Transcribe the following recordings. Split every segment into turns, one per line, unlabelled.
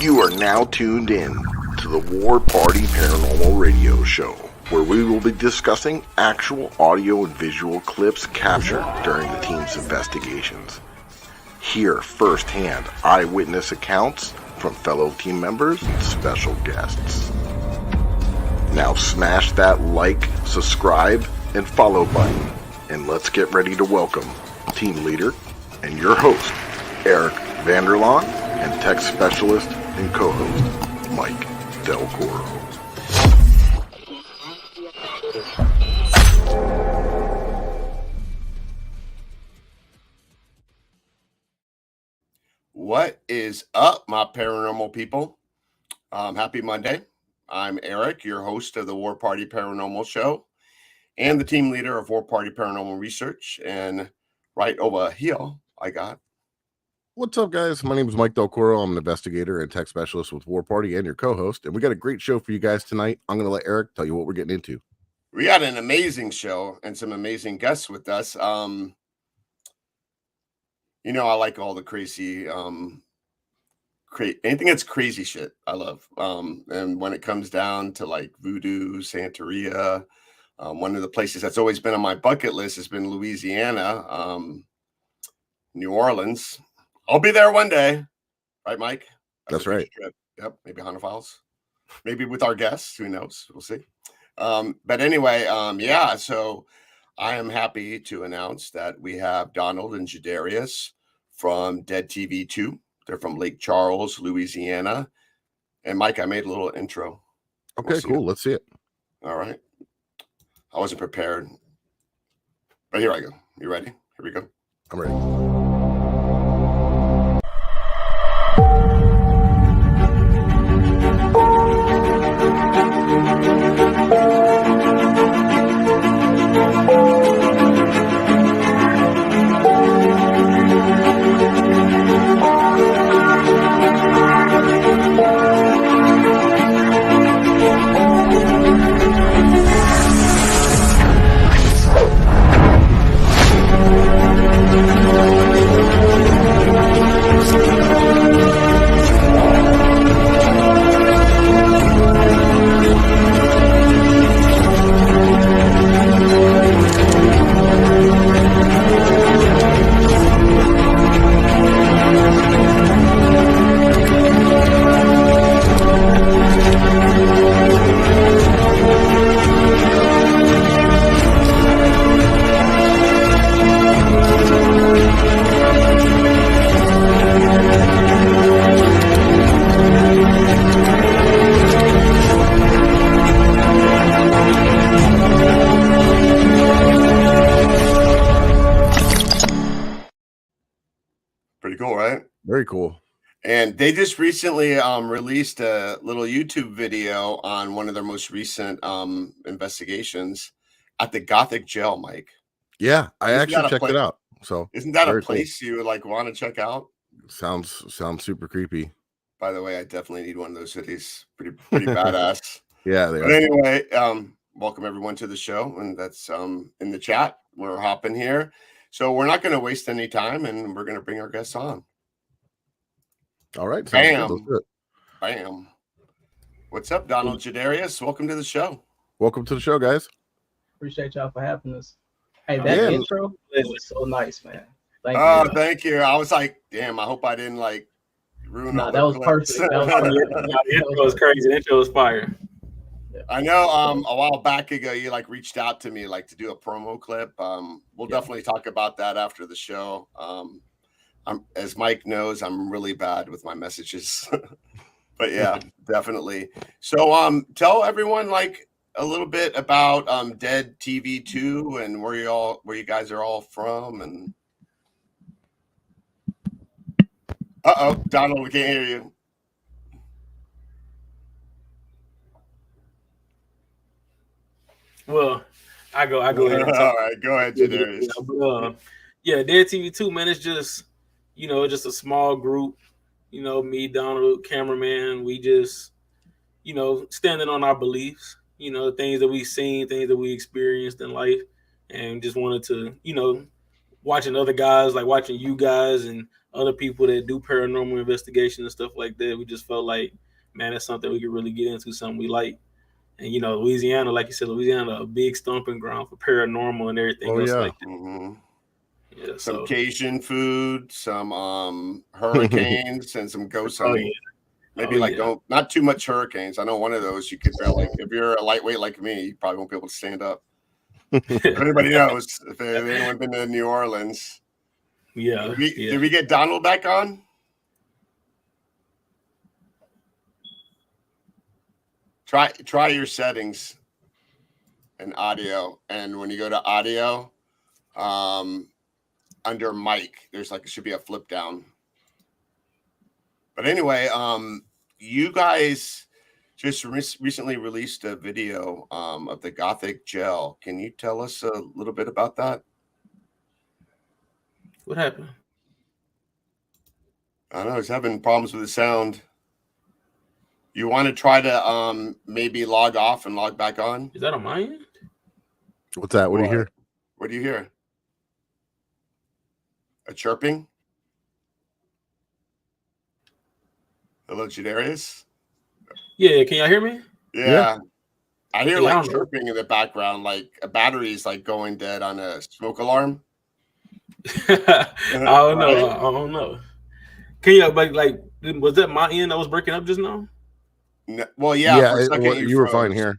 You are now tuned in to the War Party Paranormal Radio Show, where we will be discussing actual audio and visual clips captured during the team's investigations. Hear firsthand eyewitness accounts from fellow team members and special guests. Now smash that like, subscribe, and follow button, and let's get ready to welcome team leader and your host, Eric Vanderlaan, and tech specialist and co-host, Mike Del Coro.
What is up, my paranormal people? Happy Monday. I'm Eric, your host of the War Party Paranormal Show and the team leader of War Party Paranormal Research. And right over here, I got...
What's up, guys? My name is Mike Del Coro. I'm an investigator and tech specialist with War Party and your co-host. And we got a great show for you guys tonight. I'm going to let Eric tell you what we're getting into.
We got an amazing show and some amazing guests with us. You know, I like all the crazy, anything that's crazy shit, I love. And when it comes down to like voodoo, Santeria, one of the places that's always been on my bucket list has been Louisiana, New Orleans. I'll be there one day. Right, Mike?
That's right.
Yep, maybe Haunted Files. Maybe with our guests. Who knows? We'll see. But anyway, yeah, so I am happy to announce that we have Donald and Jadarius from DeadTV2. They're from Lake Charles, Louisiana. And Mike, I made a little intro.
Okay, cool. Let's see it.
All right. I wasn't prepared. But here I go. You ready? Here we go.
I'm ready. Very cool.
And they just recently released a little YouTube video on one of their most recent investigations at the Gothic Jail, Mike.
Yeah, I actually checked it out. So
isn't that a place you would like want to check out?
Sounds super creepy.
By the way, I definitely need one of those cities. Pretty badass.
Yeah, they
but anyway, welcome everyone to the show, and that's in the chat. We're hopping here, so we're not going to waste any time, and we're going to bring our guests on.
All right.
Bam. Bam. What's up, Donald Jadarius? Welcome to the show.
Welcome to the show, guys.
Appreciate y'all for having us. Hey, that intro was so nice, man.
Thank you. I was like, damn, I hope I didn't like ruin
that was perfect.
The intro was crazy. The intro was fire.
Yeah. I know a while back ago you like reached out to me like to do a promo clip. We'll definitely talk about that after the show. As Mike knows, I'm really bad with my messages, but yeah, definitely. So, tell everyone like a little bit about DeadTV2 and where you guys are all from. And Donald, we can't hear you.
Well, I go ahead.
All right, go ahead, Jadarius.
Yeah, DeadTV2, man, it's just, just a small group, me, Donald, cameraman, we just, standing on our beliefs, things that we've seen, things that we experienced in life, and just wanted to, watching other guys, like watching you guys and other people that do paranormal investigation and stuff like that, we just felt like, man, that's something we could really get into, something we like. And Louisiana, like you said, Louisiana, a big stomping ground for paranormal and everything else like that.
Mm-hmm.
Yeah,
some Cajun food, some hurricanes, and some ghost hunting. Maybe don't not too much hurricanes. I know one of those you could barely. If you're a lightweight like me, you probably won't be able to stand up. If anybody knows, if anyone been to New Orleans,
did
we get Donald back on? Try your settings and audio, and when you go to audio, under mic, there's it should be a flip down. But anyway, you guys just recently released a video of the Gothic gel. Can you tell us a little bit about that?
What happened?
I don't know. He's having problems with the sound. You want to try to maybe log off and log back on?
Is that on my end?
What's that? What do you hear?
What do you hear? A chirping? Hello, Jadarius?
Yeah, can y'all hear me?
Yeah. I hear chirping in the background, like a battery's going dead on a smoke alarm.
I don't know. Can you was that my end that was breaking up just now?
No, well, yeah. For a second,
you were fine here.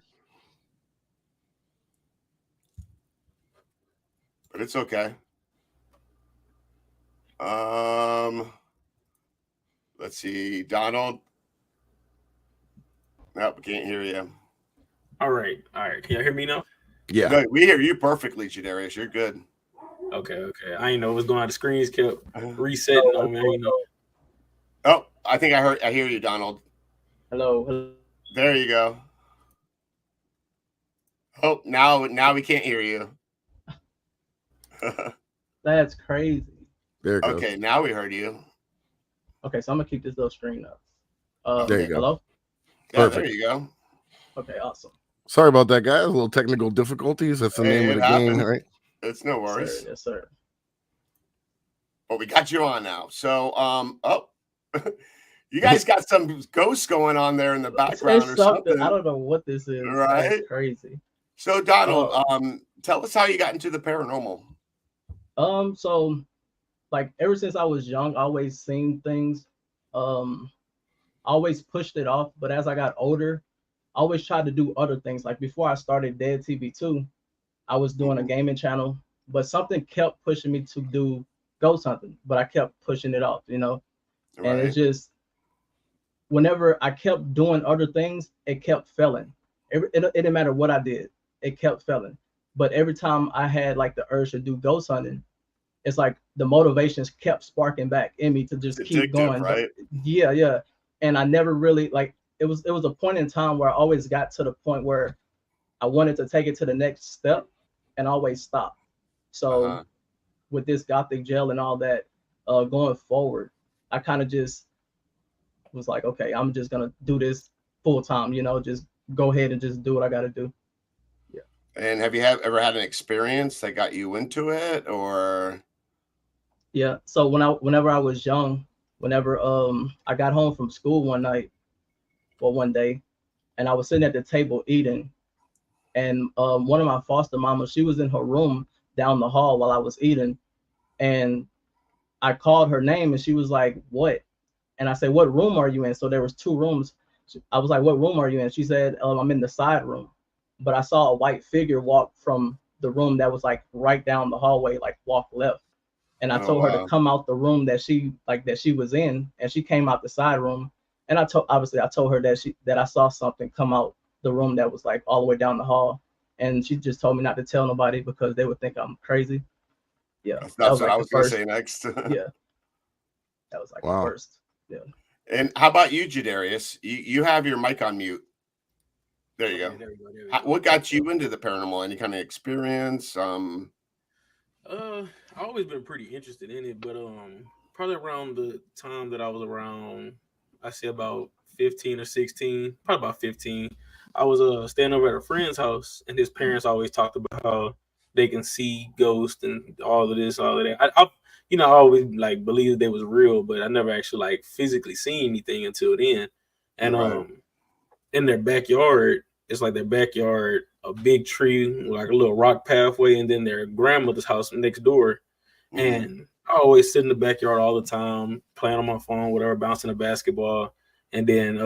But it's okay. Let's see, Donald. Nope, we can't hear you.
All right. Can you hear me now?
Yeah.
No, we hear you perfectly, Jadarius. You're good.
Okay. I didn't know what was going on. The screens kept resetting on me.
Oh, I think I hear you, Donald.
Hello.
There you go. Oh, now we can't hear you.
That's crazy.
There it goes.
Okay, now we heard you.
Okay, so I'm gonna keep this little screen up.
There you go.
Hello?
Yeah, there you go.
Okay, awesome.
Sorry about that, guys. A little technical difficulties. That's the name of the game, right?
It's no worries.
Yes, sir.
But we got you on now. So, you guys got some ghosts going on there in the background or something.
I don't know what this is.
Right?
That's crazy.
So, Donald, tell us how you got into the paranormal.
So ever since I was young, I always seen things. Always pushed it off. But as I got older, I always tried to do other things. Like before I started DeadTV2, I was doing a gaming channel, but something kept pushing me to do ghost hunting, but I kept pushing it off, Right. And it's just, whenever I kept doing other things, it kept failing. It didn't matter what I did, it kept failing. But every time I had the urge to do ghost hunting, it's like the motivations kept sparking back in me to just keep going.
Right?
Yeah. And I never really it was a point in time where I always got to the point where I wanted to take it to the next step and always stop. So with this Gothic gel and all that, going forward, I kind of just was like, okay, I'm just gonna do this full time, just go ahead and just do what I gotta do. Yeah.
And have you ever had an experience that got you into it, or?
Yeah. So whenever I was young, whenever I got home from school one day, and I was sitting at the table eating, and one of my foster mamas, she was in her room down the hall while I was eating, and I called her name, and she was like, "What?" And I said, "What room are you in?" So there was 2 rooms. I was like, "What room are you in?" She said, "I'm in the side room." But I saw a white figure walk from the room that was right down the hallway, walk left. And I told her to come out the room that she was in, and she came out the side room. And I told her that I saw something come out the room that was all the way down the hall. And she just told me not to tell nobody because they would think I'm crazy. Yeah.
That's what I was going to say next.
Yeah. That was the first. Yeah.
And how about you, Jadarius? You have your mic on mute. There you go. There we go. What got you into the paranormal? Any kind of experience?
I've always been pretty interested in it, but probably around the time that I was around, I say about 15 or 16, probably about 15, I was staying over at a friend's house, and his parents always talked about how they can see ghosts and all of this, all of that. I always like believed they was real, but I never actually like physically seen anything until then. And
Right.
in their backyard, it's like their backyard, a big tree, like a little rock pathway, and then their grandmother's house next door. And I always sit in the backyard all the time, playing on my phone, whatever, bouncing a basketball. And then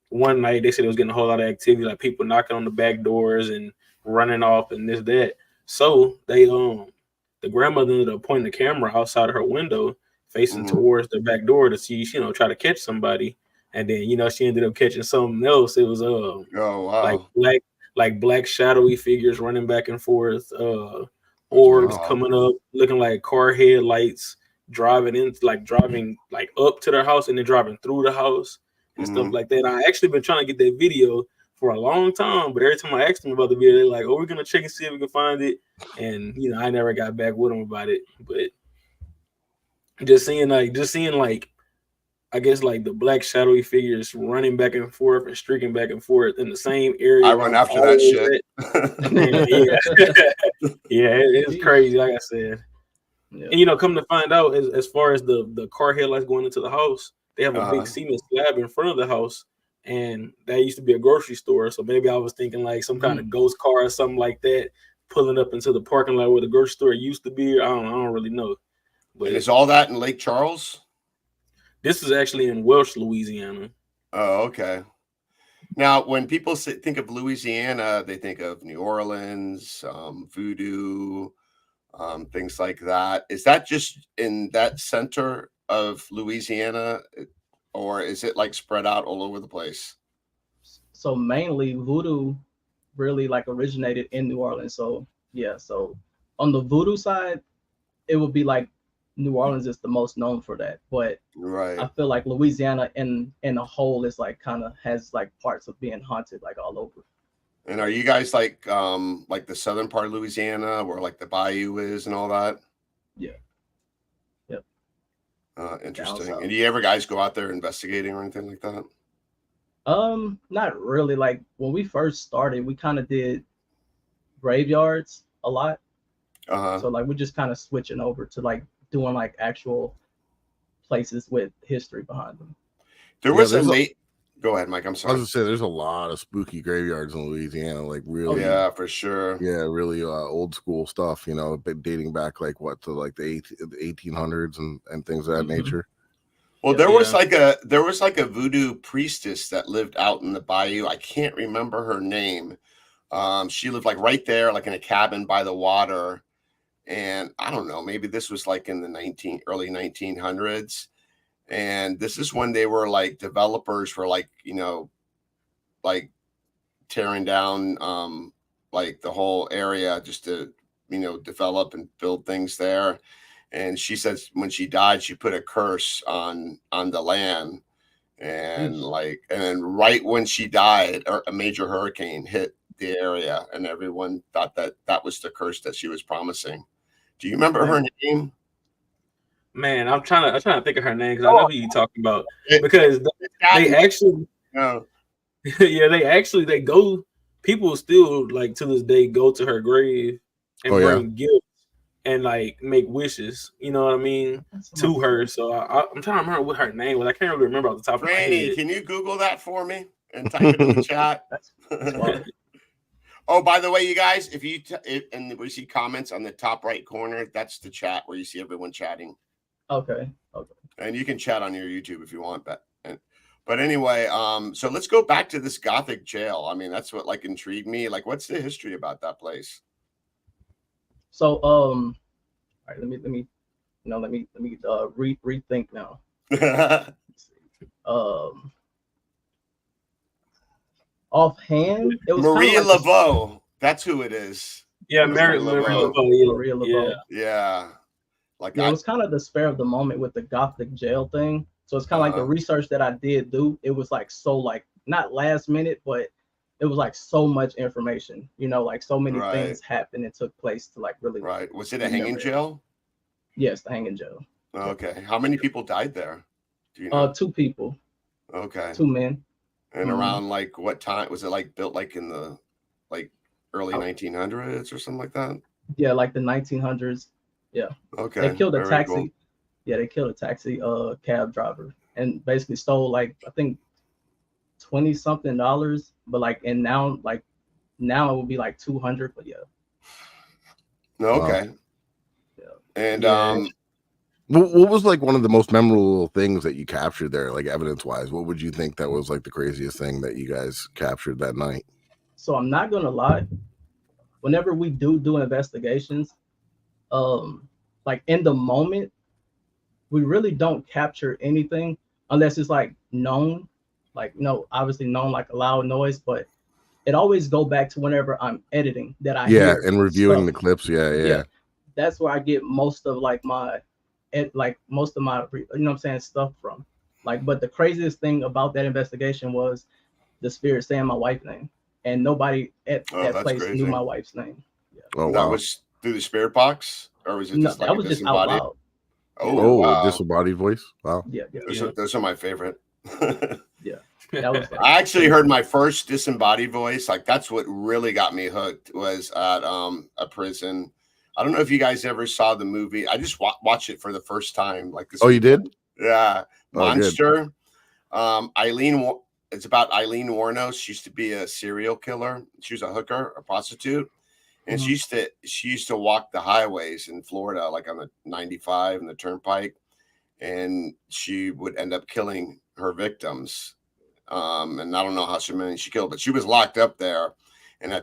one night they said it was getting a whole lot of activity, like people knocking on the back doors and running off and this, that. So they the grandmother ended up pointing the camera outside of her window, facing towards the back door to see, try to catch somebody. And then, she ended up catching something else. It was
oh wow,
like black shadowy figures running back and forth, orbs coming up, looking like car headlights, driving up to their house and then driving through the house and stuff like that. I actually been trying to get that video for a long time, but every time I asked them about the video, they're like, "Oh, we're gonna check and see if we can find it." And I never got back with them about it. But just seeing I guess like the black shadowy figures running back and forth and streaking back and forth in the same area.
I run after that shit.
Yeah, it's crazy. Like I said, and come to find out, as far as the car headlights going into the house, they have a big cement slab in front of the house, and that used to be a grocery store. So maybe I was thinking like some kind of ghost car or something like that pulling up into the parking lot where the grocery store used to be. I don't really know. But
and is all that in Lake Charles?
This is actually in Welch, Louisiana.
Oh, okay. Now, when people think of Louisiana, they think of New Orleans, voodoo, things like that. Is that just in that center of Louisiana, or is it like spread out all over the place?
So mainly voodoo really like originated in New Orleans. So yeah, so on the voodoo side, it would be like New Orleans is the most known for that, but I feel like Louisiana in a whole is like kind of has like parts of being haunted like all over.
And are you guys like the southern part of Louisiana where like the bayou is and all that?
Yeah. Yep.
Interesting. And do you ever guys go out there investigating or anything like that?
Not really. Like when we first started, we kind of did graveyards a lot. So like we're just kind of switching over to like doing like actual places with history behind them.
There was Go ahead, Mike. I'm sorry.
I was gonna say there's a lot of spooky graveyards in Louisiana, like really.
Oh, yeah, for sure.
Yeah, really old school stuff. Dating back like what to like the 1800s and things of that nature.
Well, there was like a voodoo priestess that lived out in the bayou. I can't remember her name. She lived like right there, like in a cabin by the water. And I don't know, maybe this was like in the early 1900s. And this is when they were like developers were like, like tearing down like the whole area just to, develop and build things there. And she says when she died, she put a curse on the land. And and then right when she died, a major hurricane hit the area and everyone thought that was the curse that she was promising. Do you remember her name?
Man, I'm trying to think of her name because I know who you're talking about. Because they actually, they go. People still like to this day go to her grave and bring gifts and like make wishes. You know what I mean to her. So I'm trying to remember what her name was. I can't really remember off the top of my head.
Can you Google that for me and type it in the chat? Oh, by the way, you guys, if we see comments on the top right corner, that's the chat where you see everyone chatting.
Okay.
And you can chat on your YouTube if you want that. But anyway, so let's go back to this Gothic jail. I mean, that's what like intrigued me. Like, what's the history about that place?
So, all right, let me rethink now. Offhand, it was
Maria Laveau. That's who it is.
Yeah, Maria Laveau.
Yeah.
Like it was kind of the spur of the moment with the Gothic jail thing. So it's kind of like the research that I did do. It was like so like not last minute, but it was like so much information. Like so many things happened and took place to like really.
Right. Was it a hanging jail?
Yes, the hanging jail.
Okay. How many people died there? Do you know?
2 people.
Okay.
2 men.
And around like what time was it like built like in the like early 1900s or something like that.
Yeah, like the 1900s. Yeah.
Okay.
They killed a
very
taxi.
cool.
Yeah, they killed a taxi cab driver and basically stole like I think $20-something, but like and now it would be like 200, but yeah.
No,
Wow.
okay.
Yeah.
And
Yeah.
What was like one of the most memorable things that you captured there, like evidence wise? What would you think that was like the craziest thing that you guys captured that night?
So I'm not gonna lie. Whenever we do investigations, like in the moment, we really don't capture anything unless it's like known, like obviously known like a loud noise, but it always go back to whenever I'm editing that I hear
And reviewing
stuff.
the clips. Yeah.
That's where I get most of like my most of my you know what I'm saying stuff from. Like, but the craziest thing about that investigation was the spirit saying my wife's name, and nobody at that
that's
place
crazy.
knew my wife's name. Yeah.
Oh,
And that
wow.
was through the spirit box, or was it
No,
just like
that
a
was just out
disembodied?
loud.
Oh, wow.
Disembodied voice. Wow.
Yeah.
Those are my favorite.
Yeah. That was like,
I actually heard my first disembodied voice. Like that's what really got me hooked was at a prison. I don't know if you guys ever saw the movie. I just watched it for the first time. Like this.
Oh, you did?
Yeah.
Oh, good.
Monster. It's about Eileen Warnos. She used to be a serial killer. She was a hooker, a prostitute. And she used to walk the highways in Florida, like on the 95 and the turnpike. And she would end up killing her victims. And I don't know how many she killed, but she was locked up there. And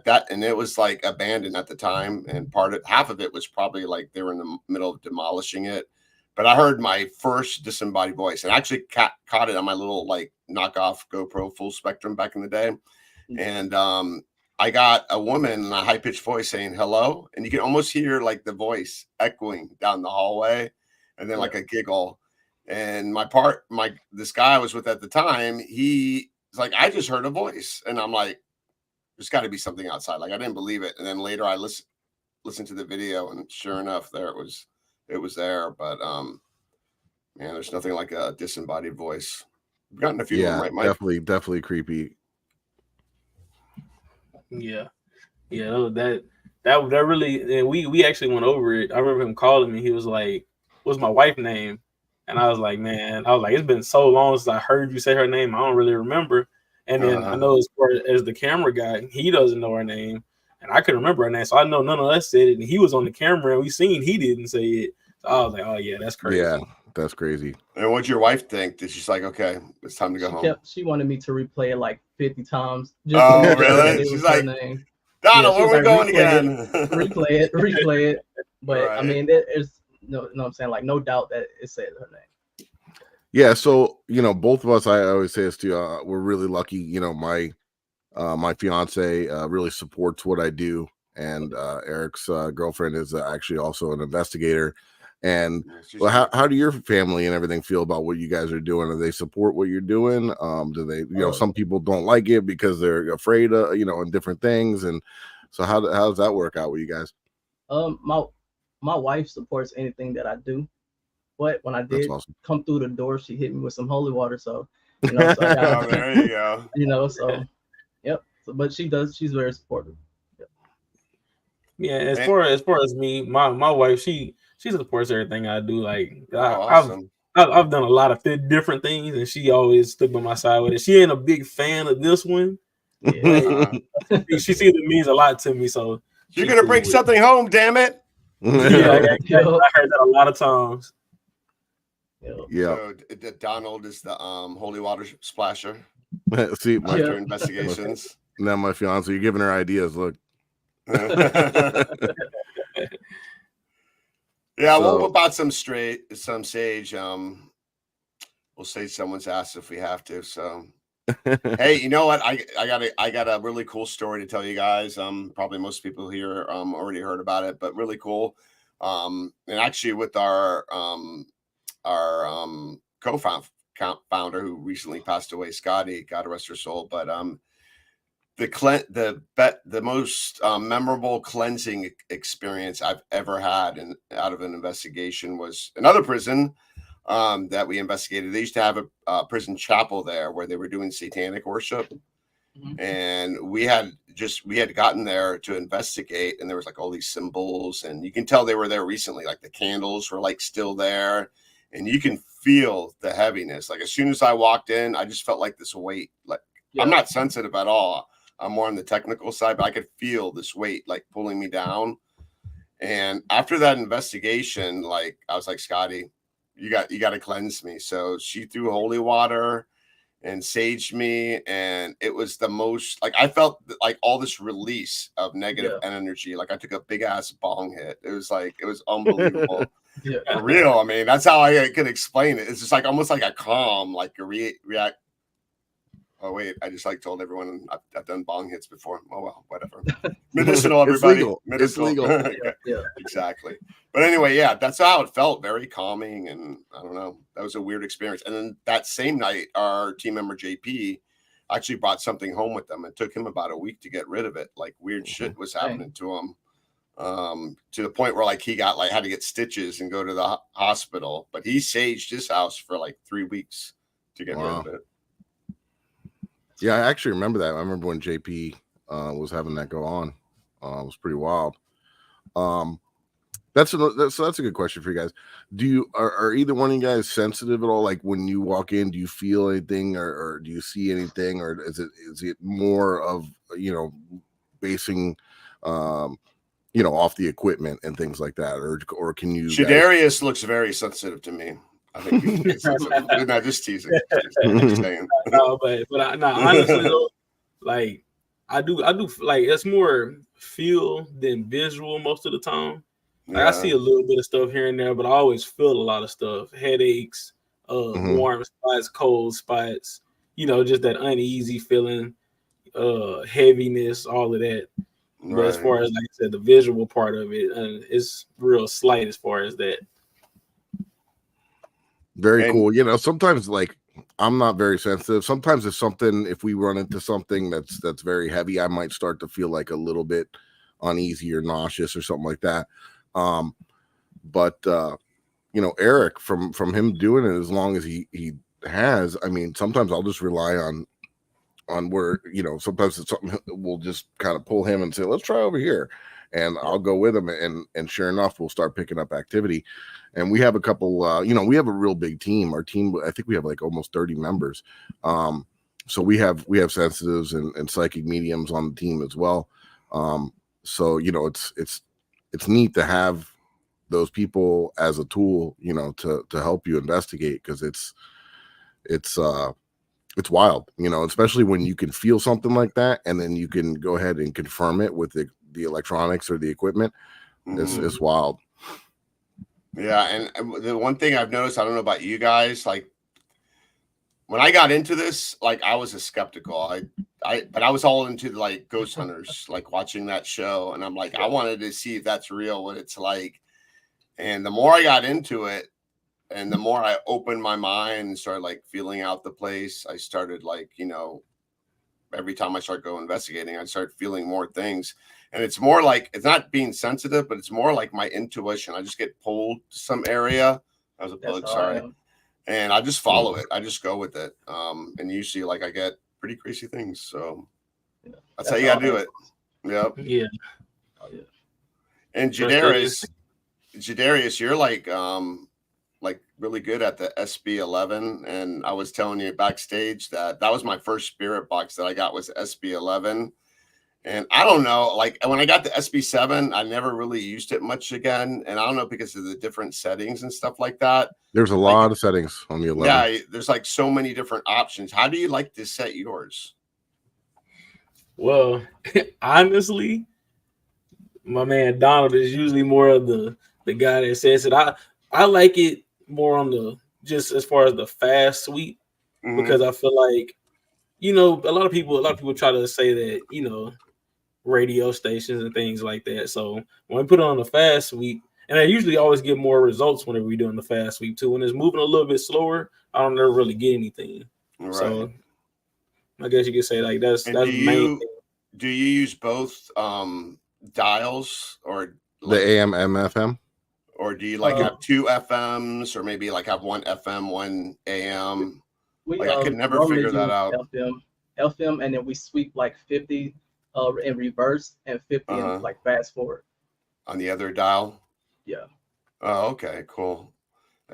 it was like abandoned at the time. And half of it was probably like they were in the middle of demolishing it. But I heard my first disembodied voice, and I actually caught it on my little like knockoff GoPro full spectrum back in the day. And I got a woman in a high pitched voice saying hello, and you can almost hear like the voice echoing down the hallway, and then like a giggle. And this guy I was with at the time, he's like, I just heard a voice, and I'm like, there's got to be something outside. Like I didn't believe it, and then later I listened to the video, and sure enough, there it was. It was there, but man, there's nothing like a disembodied voice. We've gotten a few of them, right, Mike?
Definitely creepy.
Yeah, that really. And we actually went over it. I remember him calling me. He was like, "What's my wife's name?" And I was like, it's been so long since I heard you say her name. I don't really remember. And then I know as far as the camera guy, he doesn't know her name. And I couldn't remember her name, so I know none of us said it. And he was on the camera, and we seen he didn't say it. So I was like, "Oh yeah, that's crazy."
Yeah, that's crazy.
And what'd your wife think? Did she's like, "Okay, it's time to go home"?
She wanted me to replay it like 50 times.
Oh, really? She's like, "Donald, where we going again?"
replay it. But
Right.
I mean, there's no, I'm saying, like no doubt that it said her name.
Yeah, so both of us, I always say this to you, we're really lucky. My fiance really supports what I do, and Eric's girlfriend is actually also an investigator. And how do your family and everything feel about what you guys are doing? Do they support what you're doing? Do they, some people don't like it because they're afraid of, and different things. And so how does that work out with you guys?
My wife supports anything that I do, but when I did come through the door, she hit me with some holy water. So, so I got,
there you go.
So. Yep. So, but she's very supportive. Yep.
Yeah. As far as me, my wife, she supports everything I do. Like
awesome.
I've done a lot of different things, and she always stood by my side with it. She ain't a big fan of this one. Yeah. She sees it means a lot to me. So
you're gonna bring something home, damn it.
I heard that a lot of times.
Yeah.
So Donald is the holy water splasher.
See,
after investigations.
Now my fiance, you're giving her ideas. Look.
Yeah, we'll whip out some sage. We'll sage someone's ass if we have to. So hey, you know what? I got a really cool story to tell you guys. Probably most people here already heard about it, but really cool. And actually with our co-founder who recently passed away, Scotty, God rest her soul. But the most memorable cleansing experience I've ever had out of an investigation was another prison that we investigated. They used to have a prison chapel there where they were doing satanic worship. And we had gotten there to investigate, and there was like all these symbols, and you can tell they were there recently. Like the candles were like still there, and you can feel the heaviness. Like as soon as I walked in, I just felt like this weight. Like I'm not sensitive at all. I'm more on the technical side, but I could feel this weight like pulling me down. And after that investigation, like I was like, Scotty, you got to cleanse me. So she threw holy water and saged me, and it was the most, like I felt like all this release of negative energy. Like I took a big ass bong hit. It was unbelievable. For real. I mean, that's how I could explain it. It's just like almost like a calm, like a react. Oh wait, I just like told everyone I've done bong hits before. Oh well, whatever. Medicinal, everybody.
It's legal.
Yeah, exactly. But anyway, yeah, that's how it felt. Very calming, and I don't know. That was a weird experience. And then that same night, our team member JP actually brought something home with them. It took him about a week to get rid of it. Like weird shit was happening to him, to the point where like he got like had to get stitches and go to the hospital. But he saged his house for like 3 weeks to get rid of it.
Yeah, I actually remember that. I remember when JP was having that go on. It was pretty wild. That's a good question for you guys. Are either one of you guys sensitive at all? Like when you walk in, do you feel anything, or do you see anything, or is it more of basing off the equipment and things like that, or can you?
Shadarius looks very sensitive to me. I think he's sensitive. No, just teasing. Just saying.
No, but honestly though, like I do like it's more feel than visual most of the time. Like I see a little bit of stuff here and there, but I always feel a lot of stuff. Headaches, warm spots, cold spots, just that uneasy feeling, heaviness, all of that. Right. But as far as like I said, the visual part of it, it's real slight as far as that.
Very cool. Sometimes like I'm not very sensitive. Sometimes if we run into something that's very heavy, I might start to feel like a little bit uneasy or nauseous or something like that. But Eric, from him doing it as long as he has, I mean, sometimes I'll just rely on where, sometimes it's something we'll just kind of pull him and say, let's try over here. And I'll go with him, and sure enough, we'll start picking up activity. And we have a couple, we have a real big team. Our team, I think we have like almost 30 members. So we have sensitives and psychic mediums on the team as well. So it's neat to have those people as a tool, to help you investigate, because it's wild, especially when you can feel something like that, and then you can go ahead and confirm it with the electronics or the equipment. It's wild.
Yeah, and the one thing I've noticed, I don't know about you guys, like when I got into this, like I was a skeptical. But I was all into like ghost hunters, like watching that show, and I'm like, I wanted to see if that's real, what it's like. And the more I got into it, and the more I opened my mind and started like feeling out the place, I started like, every time I start going investigating, I start feeling more things. And it's more like, it's not being sensitive, but it's more like my intuition. I just get pulled to some area. That was a bug, sorry. And I just follow it. I just go with it. And usually like I get pretty crazy things. So that's how you gotta do it. Yep.
Yeah.
And Jadarius, you're like really good at the SB11. And I was telling you backstage that was my first spirit box that I got, was SB11. And I don't know, like when I got the SB7, I never really used it much again. And I don't know, because of the different settings and stuff like that.
There's a lot of settings on the 11.
Yeah, there's like so many different options. How do you like to set yours?
Well, honestly, my man Donald is usually more of the guy that says it. I like it more on the, just as far as the fast sweep, because I feel like, a lot of people try to say that, radio stations and things like that. So when we put it on the fast sweep, and I usually always get more results whenever we're doing the fast sweep too. When it's moving a little bit slower, I don't ever really get anything. Right. So I guess you could say like that's the main thing.
Do you use both dials, or
like, the AM and FM?
Or do you like have two FMs, or maybe like have one FM, one AM? I could never figure that out.
FM. FM, and then we sweep like 50 in reverse and 50 in like fast forward.
On the other dial?
Yeah.
Oh, okay, cool.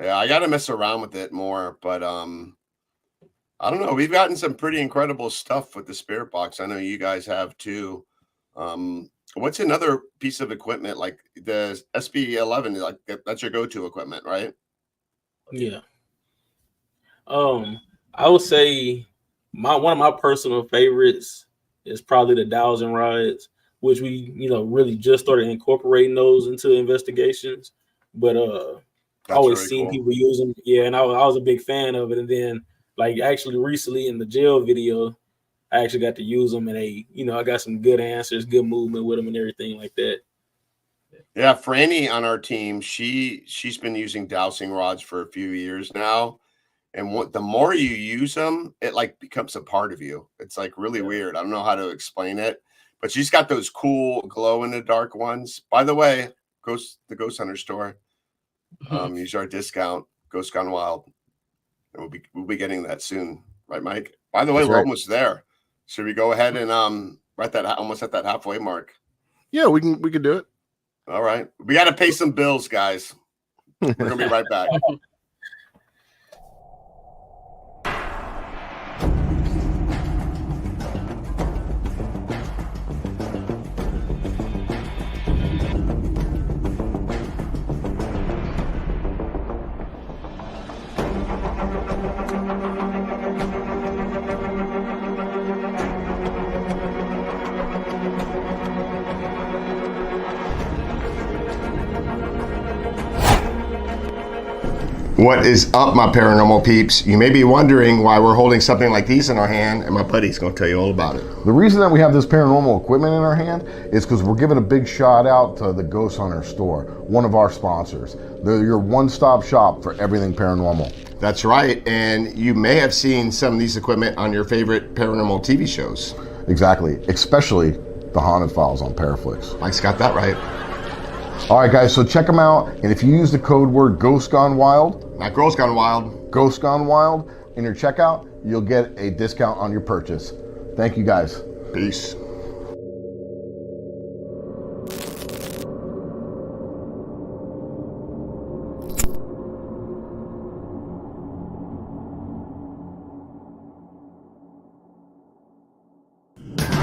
Yeah, I got to mess around with it more, but I don't know. We've gotten some pretty incredible stuff with the Spirit Box. I know you guys have too. What's another piece of equipment like the SB11? Like that's your go-to equipment, right?
Yeah. I would say one of my personal favorites is probably the dowels and rods, which we really just started incorporating those into investigations. But I always
really
seen
cool.
people use them. Yeah, and I was a big fan of it. And then like actually recently in the jail video, I actually got to use them, and I got some good answers, good movement with them, and everything like that.
Yeah, Franny on our team, she's been using dowsing rods for a few years now. And the more you use them, it like becomes a part of you. It's like really weird. I don't know how to explain it, but she's got those cool glow in the dark ones. By the way, the Ghost Hunter store. Use our discount, Ghost Gone Wild. And we'll be getting that soon, right, Mike? By the way, we're almost there. Should we go ahead and almost at that halfway mark?
Yeah, we can do it.
All right. We got to pay some bills, guys. We're gonna be right back. What is up, my paranormal peeps? You may be wondering why we're holding something like these in our hand, and my buddy's going to tell you all about it.
The reason that we have this paranormal equipment in our hand is because we're giving a big shout out to the Ghost Hunter store, one of our sponsors. They're your one-stop shop for everything paranormal.
That's right, and you may have seen some of these equipment on your favorite paranormal TV shows.
Exactly, especially the Haunted Files on Paraflix.
Mike's got that right.
All right, guys, so check them out, and if you use the code word Ghost Gone Wild,
not Girls Gone Wild,
Ghost Gone Wild, in your checkout, you'll get a discount on your purchase. Thank you, guys.
Peace.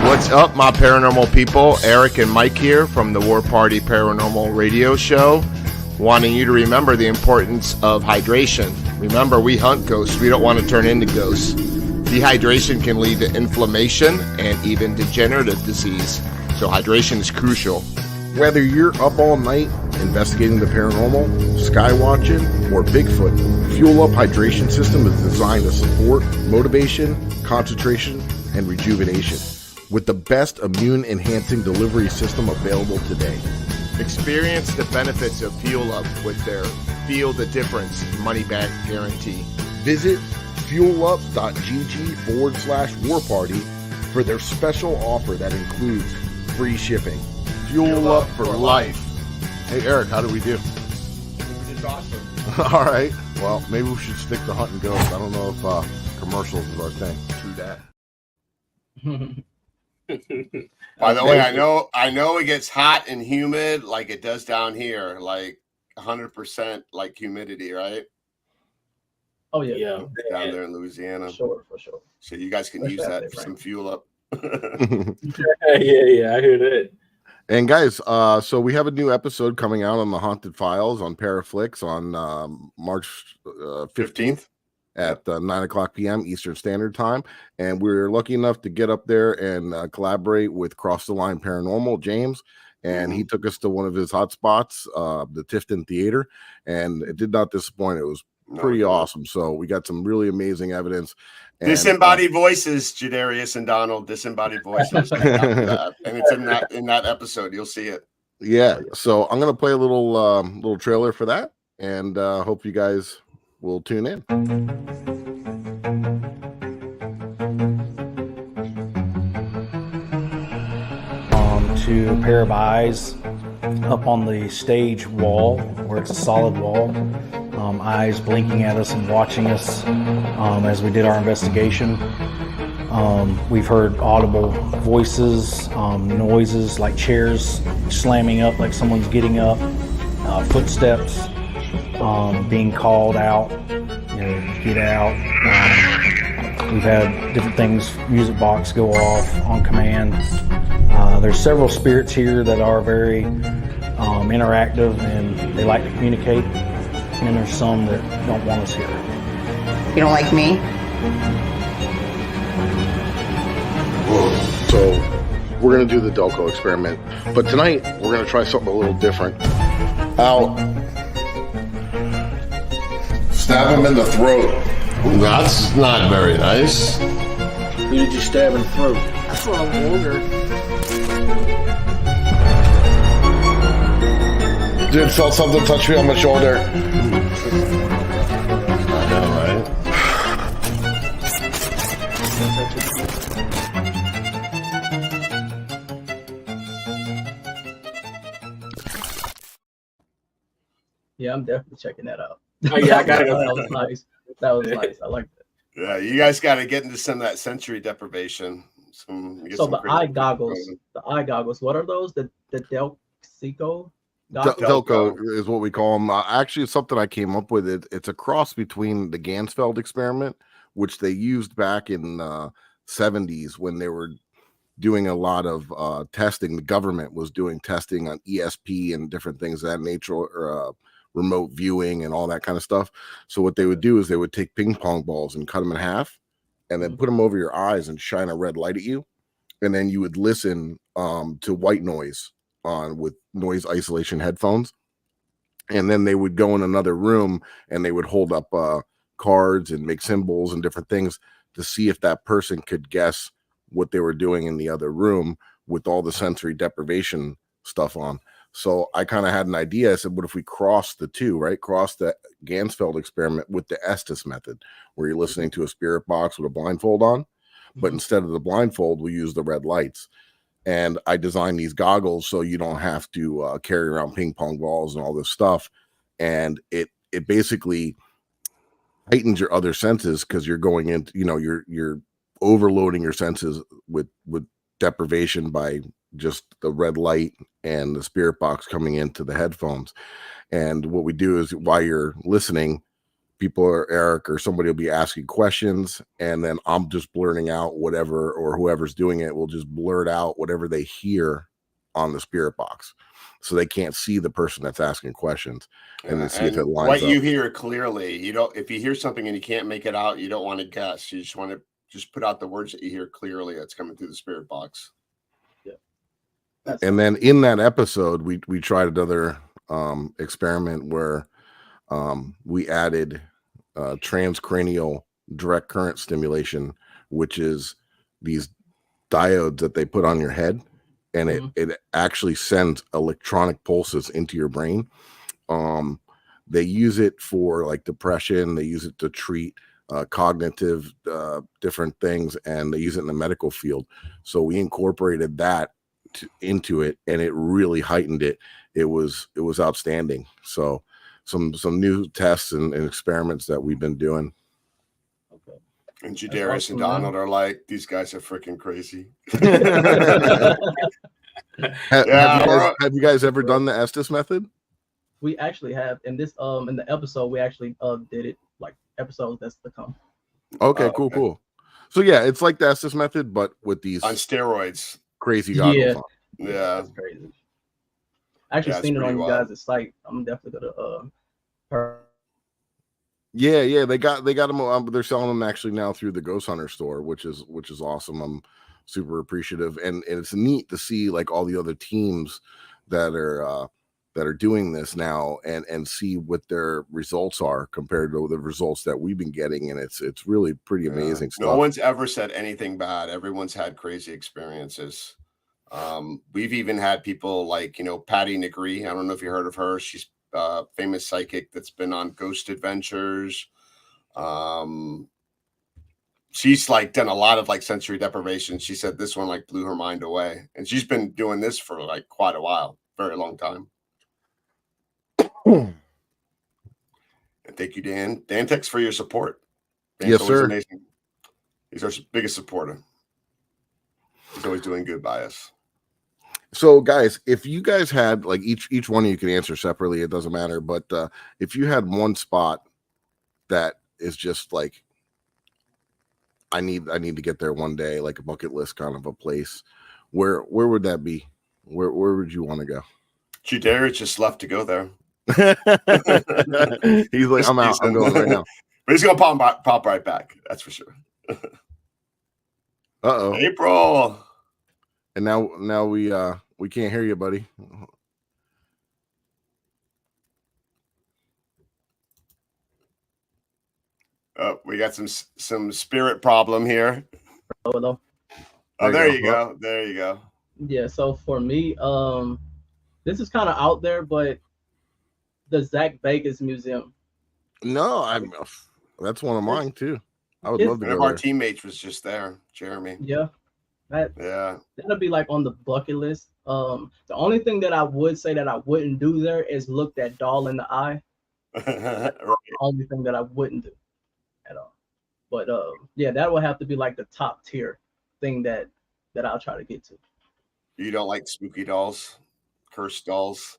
What's up, my paranormal people? Eric and Mike here from the War Party Paranormal Radio Show, wanting you to remember the importance of hydration. Remember, we hunt ghosts. We don't want to turn into ghosts. Dehydration can lead to inflammation and even degenerative disease, so hydration is crucial.
Whether you're up all night investigating the paranormal, sky watching, or Bigfoot, Fuel Up Hydration System is designed to support motivation, concentration, and rejuvenation, with the best immune-enhancing delivery system available today.
Experience the benefits of Fuel Up with their Feel the Difference money-back guarantee.
Visit fuelup.gg/warparty for their special offer that includes free shipping.
Fuel Up for life.
Hey, Eric, how do we do?
Which is awesome.
All right. Well, maybe we should stick to hunting ghosts. I don't know if commercials is our thing.
True that. By the way, I know it gets hot and humid like it does down here, like 100% like humidity, right?
Oh yeah.
Down there in Louisiana.
For sure.
So you guys can use that for some Fuel Up.
yeah, I hear that.
And guys, so we have a new episode coming out on the Haunted Files on Paraflix on March 15th. At 9:00 p.m. Eastern Standard Time, and we're lucky enough to get up there and collaborate with Cross the Line Paranormal, James, and he took us to one of his hot spots, the Tifton Theater, and it did not disappoint. It was pretty awesome. So we got some really amazing evidence. And,
disembodied voices, Jadarius and Donald, disembodied voices, and it's in that episode. You'll see it.
Yeah. So I'm gonna play a little trailer for that, and hope you guys will tune in.
To a pair of eyes up on the stage wall where it's a solid wall, eyes blinking at us and watching us as we did our investigation. We've heard audible voices, noises like chairs slamming up, like someone's getting up, footsteps, being called out, get out. We've had different things, music box go off on command. There's several spirits here that are very interactive and they like to communicate. And there's some that don't want us here.
You don't like me?
So we're going to do the Delco experiment, but tonight we're going to try something a little different. Al, stab him in the throat.
That's not very nice.
Who did you stab in the throat?
That's what I wondered.
Dude, felt something touch me on my shoulder.
I know, right?
Yeah, I'm definitely checking that out.
Oh, yeah, I got it.
That was nice. That was nice. I like that.
Yeah, you guys got to get into some of that sensory deprivation.
So the eye goggles, what are those? The Delco?
Delco is what we call them. Actually, it's something I came up with. It's a cross between the Gansfeld experiment, which they used back in the 70s when they were doing a lot of testing. The government was doing testing on ESP and different things of that nature, or remote viewing and all that kind of stuff. So what they would do is they would take ping pong balls and cut them in half and then put them over your eyes and shine a red light at you. And then you would listen to white noise with noise isolation headphones. And then they would go in another room and they would hold up cards and make symbols and different things to see if that person could guess what they were doing in the other room with all the sensory deprivation stuff on. So I kind of had an idea. I said, what if we cross the two, right? Cross the Gansfeld experiment with the Estes method, where you're listening to a spirit box with a blindfold on, but instead of the blindfold, we use the red lights. And I designed these goggles so you don't have to carry around ping pong balls and all this stuff. And it basically heightens your other senses, because you're going into, you're overloading your senses with deprivation by just the red light and the spirit box coming into the headphones. And what we do is, while you're listening, people, or Eric or somebody will be asking questions, and then I'm just blurting out whatever, or whoever's doing it will just blurt out whatever they hear on the spirit box, so they can't see the person that's asking questions, and then see if it lines
what
up.
you hear clearly. You don't, if you hear something and you can't make it out, you don't want to guess. You just want to put out the words that you hear clearly that's coming through the spirit box.
And then in that episode, we tried another experiment where we added transcranial direct current stimulation, which is these diodes that they put on your head, and it actually sends electronic pulses into your brain. They use it for like depression. They use it to treat cognitive different things, and they use it in the medical field. So we incorporated that into it, and it really heightened it. It was outstanding. So some new tests and experiments that we've been doing.
Okay.
And Jadarius awesome, and Donald are like, these guys are freaking crazy.
Have you guys ever done the Estes method?
We actually have. In this in the episode, we actually did it, like episodes that's to come.
Okay, cool. So yeah, it's like the Estes method, but with these
on steroids.
Crazy goggles on.
Yeah,
that's crazy. I actually seen it on you guys' site. I'm definitely gonna
Yeah, they got them. They're selling them actually now through the Ghost Hunter store, which is awesome. I'm super appreciative, and it's neat to see like all the other teams that are doing this now, and see what their results are compared to the results that we've been getting, and it's really pretty amazing stuff.
No one's ever said anything bad. Everyone's had crazy experiences. We've even had people like, Patty Negree. I don't know if you heard of her. She's a famous psychic that's been on Ghost Adventures. She's like done a lot of like sensory deprivation. She said this one like blew her mind away, and she's been doing this for like quite a while, very long time. And thank you, Dan. Dan, thanks for your support. Dan's
yes, sir.
Amazing. He's our biggest supporter. He's always doing good by us.
So, guys, if you guys had like each one of you can answer separately, it doesn't matter. But if you had one spot that is just like, I need to get there one day, like a bucket list kind of a place, where would that be? Where would you want to go?
Judarius just left to go there.
He's like, I'm out. I'm going right now.
But he's gonna pop right back. That's for sure.
Uh-oh.
April.
And now we can't hear you, buddy.
Oh, we got some spirit problem here.
Hello.
Oh, there you go. There you go.
Yeah, so for me, this is kind of out there, but the Zach Vegas Museum.
No, that's one of mine too. I would love to
One of
go
our
there.
teammates was just there, Jeremy.
Yeah.
Yeah.
That'll be like on the bucket list. The only thing that I would say that I wouldn't do there is look that doll in the eye.
Right.
The only thing that I wouldn't do at all. But yeah, that would have to be like the top tier thing that I'll try to get to.
You don't like spooky dolls, cursed dolls?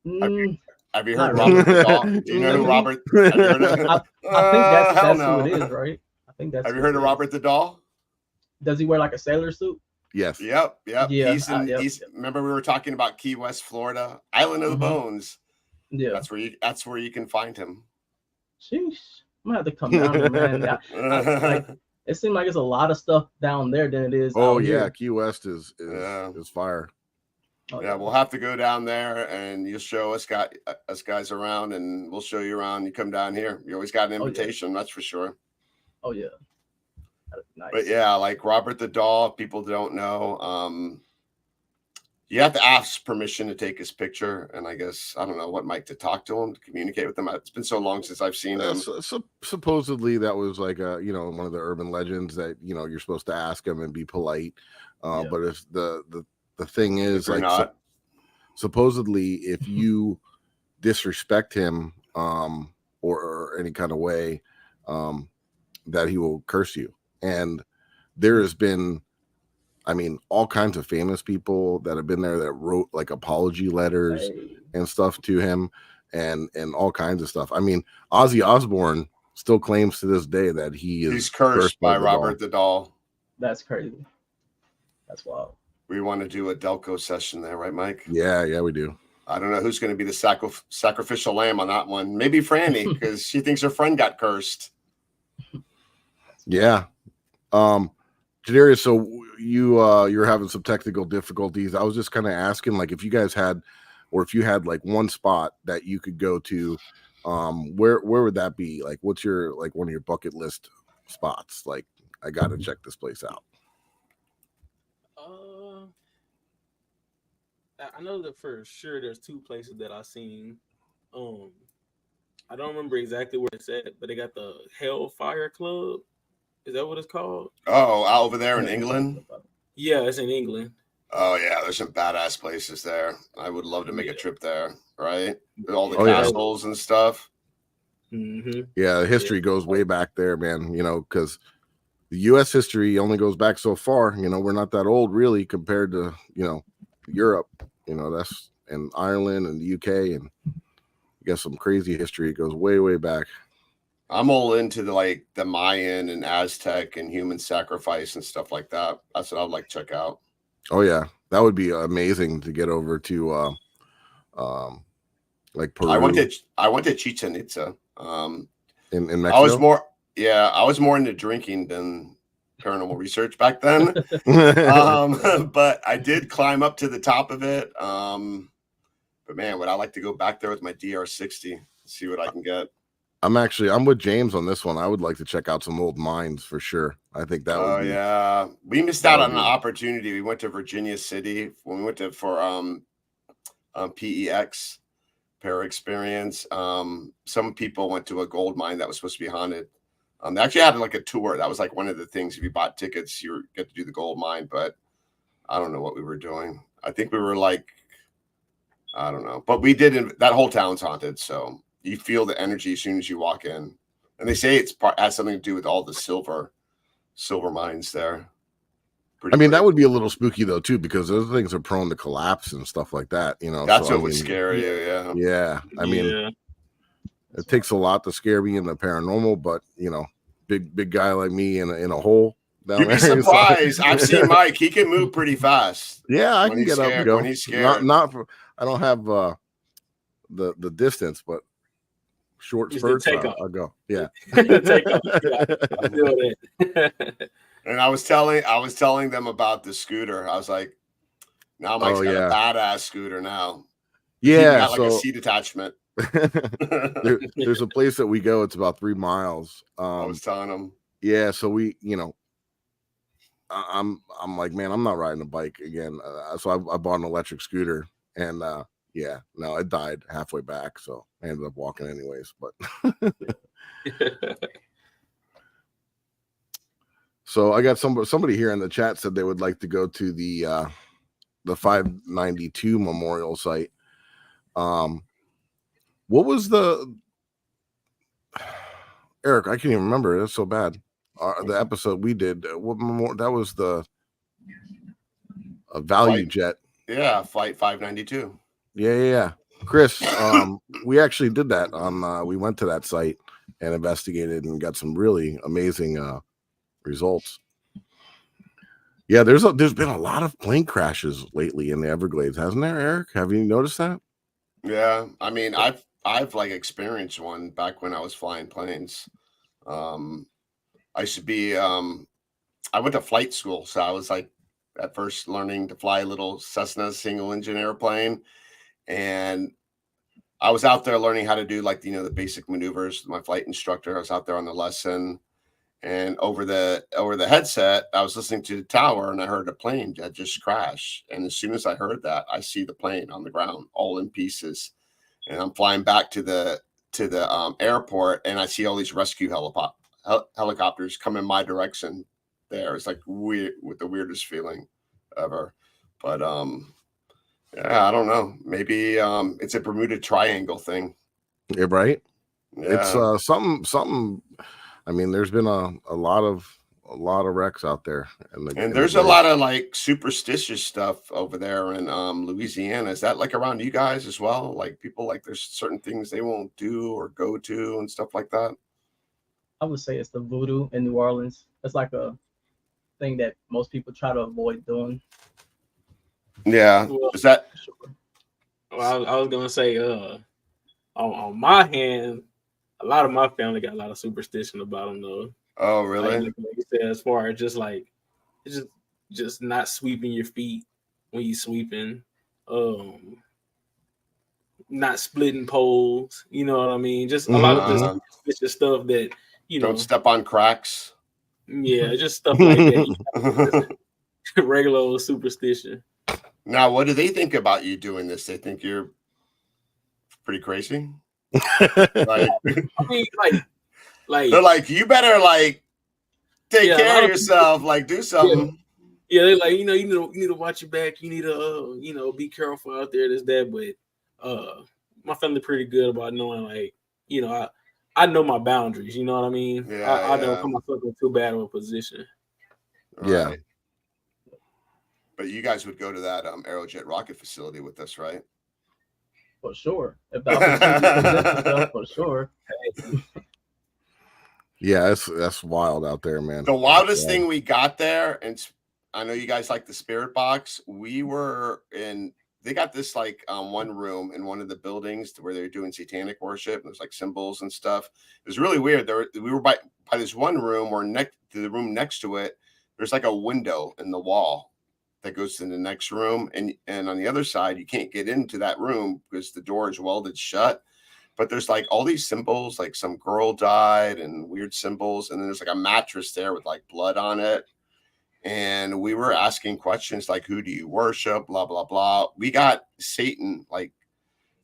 Have you
Not
heard Robert the doll?
really.
Do you know who Robert? Have you heard of,
I think that's
no.
who it is, right? I think that's.
Have you heard of Robert the doll?
Does he wear like a sailor suit?
Yes.
Yep.
Yeah,
He's remember we were talking about Key West, Florida, Island of the Bones.
Yeah.
That's where you can find him.
Sheesh. I'm gonna have to come down there, man. Like, it seems like it's a lot of stuff down there than it is.
Oh
out
yeah,
here.
Key West is fire.
Oh,
Yeah, we'll have to go down there and you'll show us guys around, and we'll show you around. You come down here. You always got an invitation, that's for sure.
Oh yeah. Nice.
But yeah, like Robert the doll, people don't know. You have to ask permission to take his picture, and I guess I don't know what Mike to talk to him, to communicate with him. It's been so long since I've seen him.
Supposedly that was like one of the urban legends that you're supposed to ask him and be polite. But if the thing is, like, supposedly if you disrespect him or any kind of way, that he will curse you. And there has been, I mean, all kinds of famous people that have been there that wrote like apology letters and stuff to him and all kinds of stuff. I mean, Ozzy Osbourne still claims to this day that he's
cursed by Robert the doll.
That's crazy. That's wild.
We want to do a Delco session there, right, Mike?
Yeah, we do.
I don't know who's going to be the sacrificial lamb on that one. Maybe Franny, because she thinks her friend got cursed.
Yeah. Jadarius, so you're having some technical difficulties. I was just kind of asking, like, if you guys had, or if you had like one spot that you could go to, where would that be? Like, what's your, like, one of your bucket list spots? Like, I got to check this place out.
I know that for sure there's two places that I've seen. I don't remember exactly where it's at, but they got the Hellfire Club. Is that what it's called?
Oh, out over there in England?
Yeah, it's in England.
Oh, yeah, there's some badass places there. I would love to make a trip there, right? With all the castles and stuff.
Mm-hmm.
Yeah, the history goes way back there, man, because the U.S. history only goes back so far. We're not that old, really, compared to, Europe. That's in Ireland and the U.K., and you got some crazy history. It goes way, way back.
I'm all into the Mayan and Aztec and human sacrifice and stuff like that. That's what I'd like to check out.
Oh yeah, that would be amazing to get over to like Peru.
I went to Chichen Itza.
In Mexico.
I was more into drinking than paranormal research back then. But I did climb up to the top of it. But man, would I like to go back there with my DR60 and see what I can get. I'm
with James on this one. I would like to check out some old mines for sure. I think that would be.
Yeah. We missed out on an opportunity. We went to Virginia City when we went for PEX Para Experience. Some people went to a gold mine that was supposed to be haunted. They actually had like a tour. That was like one of the things. If you bought tickets, you get to do the gold mine, but I don't know what we were doing. I think we were like, I don't know, but we did. That whole town's haunted. So you feel the energy as soon as you walk in, and they say has something to do with all the silver silver mines there.
I mean, that would be a little spooky though too, because those things are prone to collapse and stuff like that.
That's
so,
what would scare you. Yeah.
Yeah, I mean, it takes a lot to scare me in the paranormal, but big guy like me in a hole down
You'd be
there.
surprised. I've seen Mike. He can move pretty fast.
Yeah, I can get up and go.
When he's scared.
Not for, I don't have the distance, but short spurts, I'll go. Yeah.
Take off. Yeah, I feel that.
And I was telling them about the scooter. I was like, now Mike's got a badass scooter now.
Yeah,
got like a seat attachment.
There's a place that we go. It's about 3 miles.
I was telling them.
Yeah, so we, I'm like, man, I'm not riding a bike again. So I bought an electric scooter, and it died halfway back. So I ended up walking anyways. But so I got somebody here in the chat said they would like to go to the 592 memorial site. What was Eric? I can't even remember. That's so bad. The episode we did. What memorial? That was the Value Jet.
Yeah, Flight 592.
Yeah. Chris, we actually did that on. We went to that site and investigated and got some really amazing results. Yeah, there's been a lot of plane crashes lately in the Everglades, hasn't there, Eric? Have you noticed that?
Yeah, I mean, I've like experienced one back when I was flying planes. I should be. I went to flight school, so I was like at first learning to fly a little Cessna single engine airplane, and I was out there learning how to do like the basic maneuvers. My flight instructor, I was out there on the lesson, and over the headset, I was listening to the tower, and I heard a plane that just crashed. And as soon as I heard that, I see the plane on the ground, all in pieces, and I'm flying back to the airport, and I see all these rescue helicopters come in my direction. There, it's like weird, with the weirdest feeling ever. But yeah, I don't know. Maybe it's a Bermuda Triangle thing.
Yeah, right.
Yeah.
It's something. I mean, there's been a lot of wrecks out there,
and there's a lot of like superstitious stuff over there in Louisiana. Is that like around you guys as well? Like people, like there's certain things they won't do or go to and stuff like that.
I would say it's the voodoo in New Orleans. It's like a thing that most people try to avoid doing.
Yeah. Is that?
Well, I was gonna say, on my hand, a lot of my family got a lot of superstition about them, though.
Oh, really?
Like you said, as far as just not sweeping your feet when you're sweeping, not splitting poles. You know what I mean? Just a lot of just stuff that
don't step on cracks.
Yeah, just stuff like that. Regular old superstition.
Now, what do they think about you doing this? They think you're pretty crazy.
I mean, like
they're like, you better like take care of yourself, like do something.
Yeah, they're like, you need to watch your back. You need to, be careful out there. This, that, but my family pretty good about knowing, like, I know my boundaries. You know what I mean?
Yeah,
I don't put myself in too bad of a position.
Yeah.
Right. But you guys would go to that Aerojet rocket facility with us, right?
For sure. If the opportunity presents itself, for sure.
Yeah, that's wild out there, man.
The wildest thing we got there, and I know you guys like the spirit box. We were in. They got this like one room in one of the buildings where they were doing satanic worship. And there's like symbols and stuff. It was really weird. We were by this one room, or next to the room next to it, there's like a window in the wall that goes to the next room, and on the other side you can't get into that room because the door is welded shut. But there's like all these symbols, like some girl died and weird symbols, and then there's like a mattress there with like blood on it. And we were asking questions like, who do you worship, blah blah blah. We got Satan like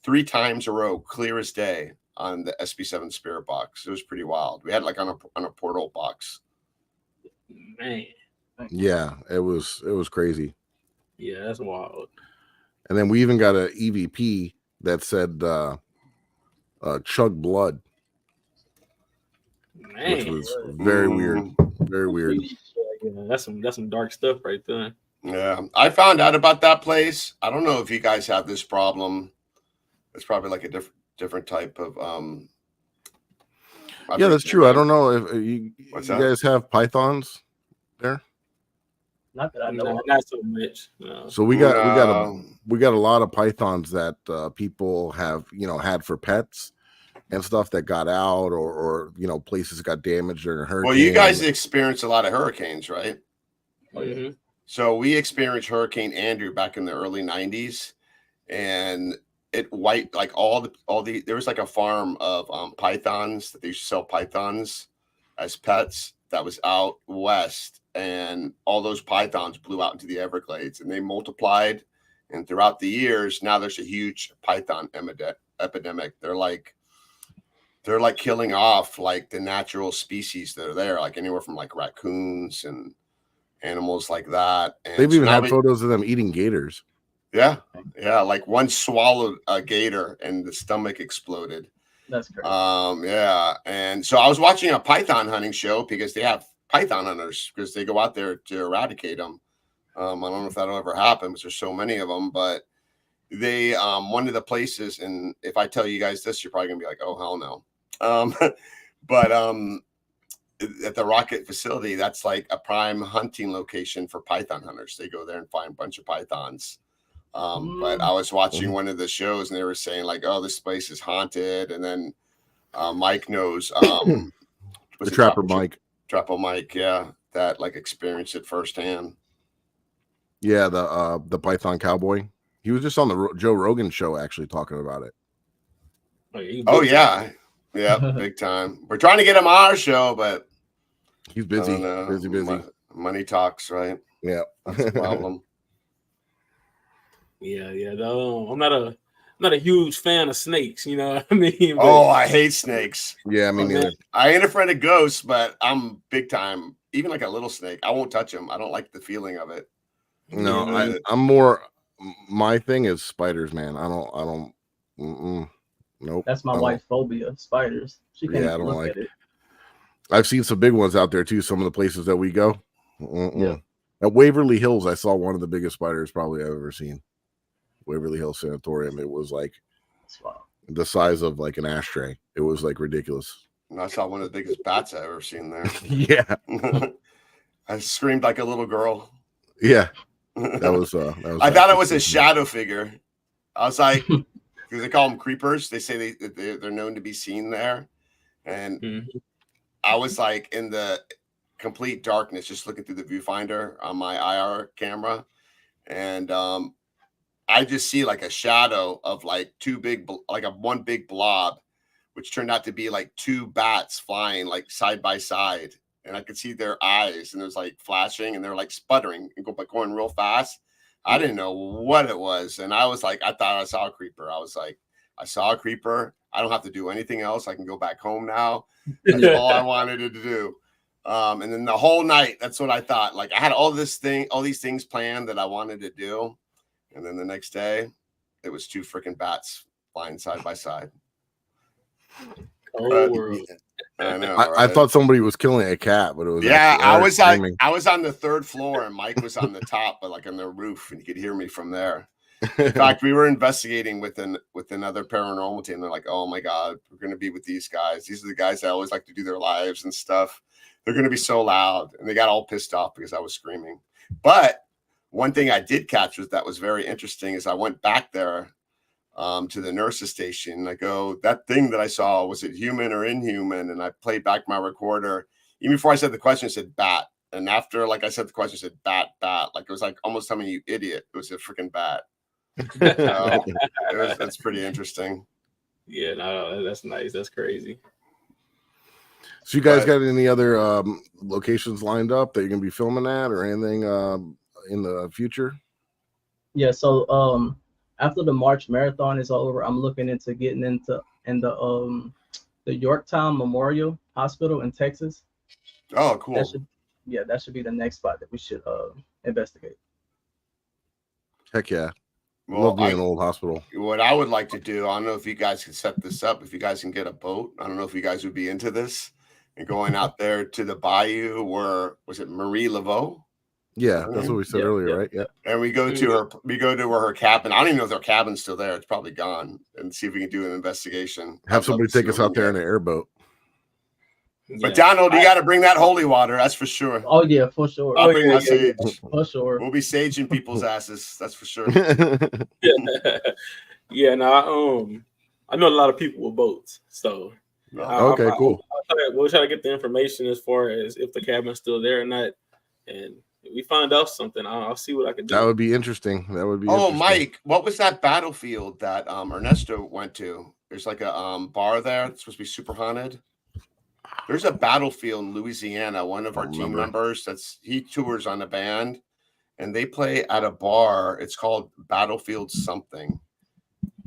3 times a row, clear as day, on the SB7 spirit box. It was pretty wild. We had like on a portal box.
Man.
Yeah, it was crazy.
Yeah, that's wild.
And then we even got an EVP that said chug blood.
Man,
which was very weird. Very weird.
Yeah, that's some dark stuff right there.
Yeah, I found out about that place. I don't know if you guys have this problem. It's probably like a different type of
Yeah, that's true. I don't know if you
What's that?
guys have pythons there.
Not that I know.
Not so much. No.
So we got
No.
a lot of pythons that people have had for pets and stuff that got out or places got damaged during a hurricane.
Well, you guys experience a lot of hurricanes, right?
Mm-hmm.
So we experienced Hurricane Andrew back in the early 90s, and it wiped like all the there was like a farm of pythons that they used to sell pythons as pets that was out west, and all those pythons blew out into the Everglades and they multiplied, and throughout the years now there's a huge python epidemic. They're like killing off like the natural species that are there, like anywhere from like raccoons and animals like that. And
They've
so
even
now
had photos of them eating gators.
Yeah. Like one swallowed a gator and the stomach exploded.
That's great.
Yeah. And so I was watching a python hunting show because they have python hunters because they go out there to eradicate them. I don't know if that'll ever happen because there's so many of them, but they, one of the places, and if I tell you guys this, you're probably gonna be like, oh, hell no. But at the Rocket facility, that's like a prime hunting location for python hunters. They go there and find a bunch of pythons. But I was watching one of the shows and they were saying like, oh, this place is haunted. And then Mike knows
The Trapper Mike.
Trapper Mike, yeah, that like experienced it firsthand.
Yeah, the Python Cowboy. He was just on the Joe Rogan show actually talking about it.
Oh yeah. Yeah, big time. We're trying to get him on our show, but
he's busy. Busy.
Money talks, right?
Yeah,
that's the problem.
Yeah. Though I'm not a huge fan of snakes. You know what I mean?
But, I hate snakes.
Yeah, me neither.
I ain't afraid of ghosts, but I'm big time. Even like a little snake, I won't touch them. I don't like the feeling of it.
No, I'm more. My thing is spiders, man. I don't. Nope.
That's my wife's phobia, spiders. She can't
I don't
look
like
at it.
I've seen some big ones out there too. Some of the places that we go.
Yeah.
At Waverly Hills, I saw one of the biggest spiders probably I've ever seen. Waverly Hills Sanatorium. It was like the size of like an ashtray. It was like ridiculous.
And I saw one of the biggest bats I've ever seen there.
Yeah.
I screamed like a little girl.
Yeah. That was
I thought it was a shadow figure. I was like, because they call them creepers. They say they're known to be seen there. And I was like in the complete darkness, just looking through the viewfinder on my IR camera. And I just see like a shadow of like one big blob, which turned out to be like two bats flying like side by side. And I could see their eyes and it was like flashing and they're like sputtering and going real fast. I didn't know what it was. And I was like, I thought I saw a creeper. I was like, I saw a creeper. I don't have to do anything else. I can go back home now. That's all I wanted to do. And then the whole night, that's what I thought. Like I had all these things planned that I wanted to do. And then the next day, it was two freaking bats flying side by side. I know. Right?
I thought somebody was killing a cat, but it was
I was on the third floor and Mike was on the top, but like on the roof, and you could hear me from there. In fact, we were investigating with another paranormal team. They're like, "Oh my god, we're going to be with these guys. These are the guys that always like to do their lives and stuff. They're going to be so loud," and they got all pissed off because I was screaming. But one thing I did catch that was very interesting is I went back there to the nurse's station. I go, that thing that I saw, was it human or inhuman? And I played back my recorder. Even before I said the question, it said bat. And after like I said the question, it said bat. Like it was like almost telling me, you idiot. It was a freaking bat. So that's pretty interesting.
Yeah, no, that's nice. That's crazy.
So you guys got any other locations lined up that you're gonna be filming at or anything in the future?
Yeah, so after the March Marathon is over, I'm looking into getting in the Yorktown Memorial Hospital in Texas.
Oh, cool.
That should be the next spot that we should investigate.
Heck yeah.
Well,
love being an old hospital.
What I would like to do, I don't know if you guys can set this up, if you guys can get a boat. I don't know if you guys would be into this, and going out there to the bayou where was it Marie Laveau?
Yeah, that's what we said earlier, right? Yeah.
And we go to her cabin. I don't even know if their cabin's still there. It's probably gone. And see if we can do an investigation.
Have somebody take us out there in an airboat.
But Donald, you got to bring that holy water. That's for sure.
Oh yeah, for sure.
I'll bring my sage.
For sure.
We'll be saging people's asses. That's for sure.
Yeah. No, I know a lot of people with boats, so
okay, cool.
We'll try to get the information as far as if the cabin's still there or not, and if we find out something, I'll see what I can do.
That would be interesting. That would be.
Oh, Mike, what was that battlefield that Ernesto went to? There's like a bar there. It's supposed to be super haunted. There's a battlefield in Louisiana. One of our team members, he tours on a band, and they play at a bar. It's called Battlefield something.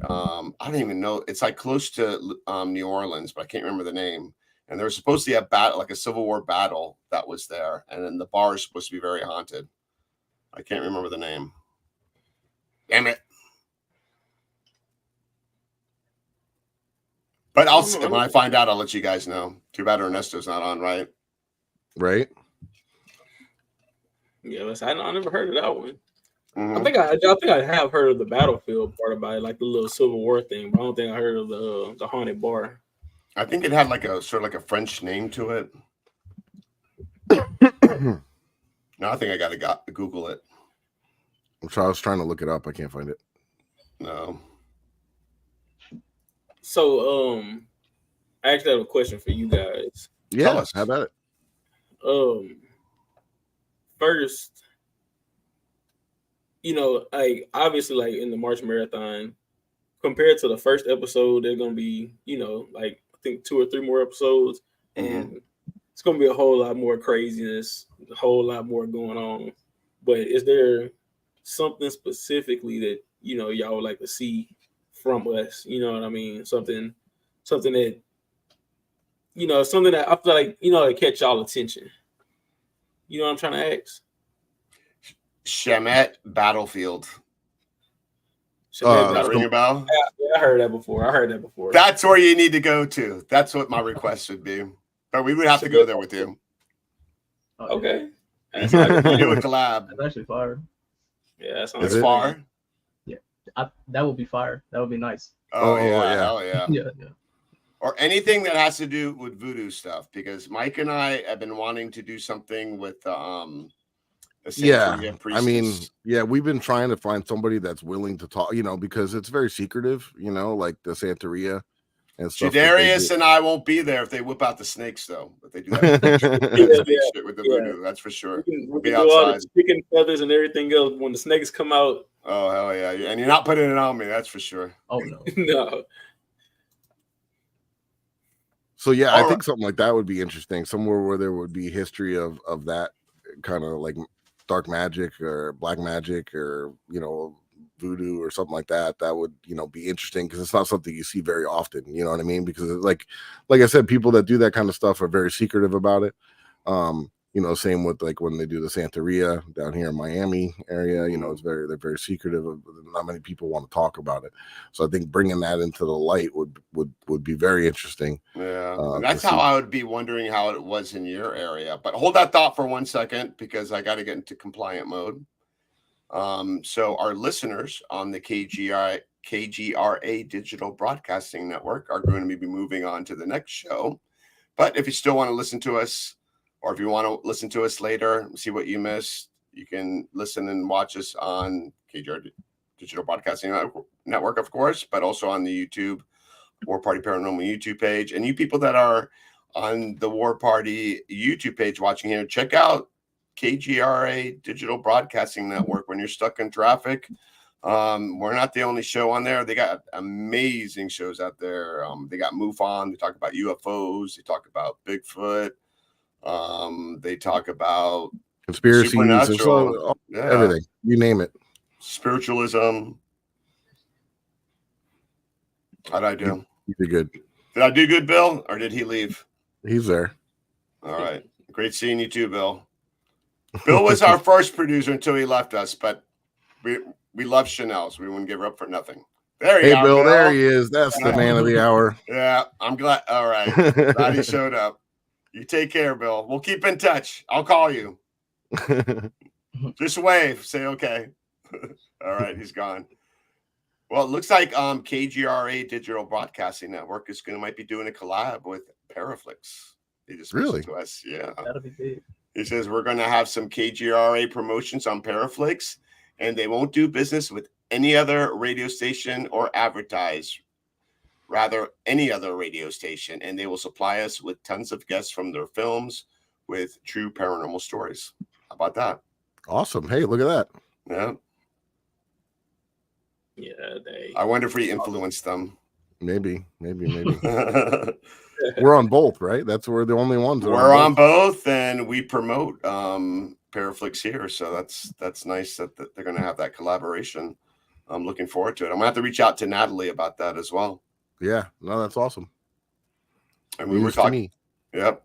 I don't even know. It's like close to New Orleans, but I can't remember the name. And there was supposed to be a battle, like a Civil War battle that was there. And then the bar is supposed to be very haunted. I can't remember the name. Damn it. But when I find out, I'll let you guys know. Too bad Ernesto's not on, right?
Right.
Yeah, I never heard of that one.
Mm-hmm.
I think I have heard of the battlefield part about it, like the little Civil War thing, but I don't think I heard of the haunted bar. I
think it had like a sort of like a French name to it. No, I think I got to Google it.
I was trying to look it up. I can't find it.
No.
So, I actually have a question for you guys.
Yeah, how about
it? First, like obviously, like in the March Marathon, compared to the first episode, there's gonna be, like I think 2 or 3 more episodes, and it's gonna be a whole lot more craziness, a whole lot more going on. But is there something specifically that y'all would like to see from us? You know what I mean? Something that something that I feel like that catch y'all attention. You know what I'm trying to ask?
Shemet Battlefield.
Ring
a bell?
Yeah, I heard that before.
That's where you need to go to. That's what my request would be. But we would have to go there with you.
Okay.
You do a collab.
That's actually fire.
Yeah,
it's far.
Yeah, that would be fire. That would be nice.
Oh yeah.
Yeah.
Or anything that has to do with voodoo stuff, because Mike and I have been wanting to do something with
I mean, we've been trying to find somebody that's willing to talk, because it's very secretive, like the Santeria and stuff.
Jadarius and I won't be there if they whip out the snakes, though. But they do that shit with the voodoo, that's for sure.
We'll be outside. Chicken feathers and everything else when the snakes come out.
Oh hell yeah! And you're not putting it on me, that's for sure.
Oh no,
no.
So I think something like that would be interesting. Somewhere where there would be history of that kind of like dark magic or black magic or voodoo or something like that. That would be interesting because it's not something you see very often. You know what I mean? Because like I said, people that do that kind of stuff are very secretive about it. Same with like when they do the Santeria down here in Miami area. They're very secretive. Not many people want to talk about it. So I think bringing that into the light would be very interesting.
Yeah, that's how I would be wondering how it was in your area. But hold that thought for 1 second because I got to get into compliant mode. So our listeners on the KGRA Digital Broadcasting Network are going to be moving on to the next show. But if you still want to listen to us, or if you want to listen to us later, see what you missed, you can listen and watch us on KGR Digital Broadcasting Network, of course, but also on the YouTube War Party Paranormal YouTube page. And you people that are on the War Party YouTube page watching here, check out KGRA Digital Broadcasting Network when you're stuck in traffic. We're not the only show on there. They got amazing shows out there. They got MUFON. They talk about UFOs. They talk about Bigfoot. They talk about
conspiracies, everything, you name it.
Spiritualism. How'd I do?
You did good.
Did I do good, Bill, or did he leave?
He's there.
All right. Great seeing you too, Bill. Bill was our first producer until he left us, but we love Chanel, so we wouldn't give her up for nothing. There you go.
Hey, Bill, there he is. That's the man of the hour.
Yeah, I'm glad. All right. Glad he showed up. You take care, Bill. We'll keep in touch. I'll call you. Just wave. Say okay. All right, he's gone. Well, it looks like KGRA Digital Broadcasting Network might be doing a collab with Paraflix. They just
Really?
mentioned to us. Yeah.
That'll be big.
He says we're going to have some KGRA promotions on Paraflix, and they won't do business with any other radio station or advertise, rather any other radio station, and they will supply us with tons of guests from their films with true paranormal stories. How about that?
Awesome. Hey, look at that.
Yeah.
Yeah,
I wonder if we influenced them.
Maybe. We're on both, right? We're the only ones.
We're on both, and we promote Paraflix here, so that's nice that they're going to have that collaboration. I'm looking forward to it. I'm going to have to reach out to Natalie about that as well.
Yeah, no, that's awesome.
And we were talking. Yep.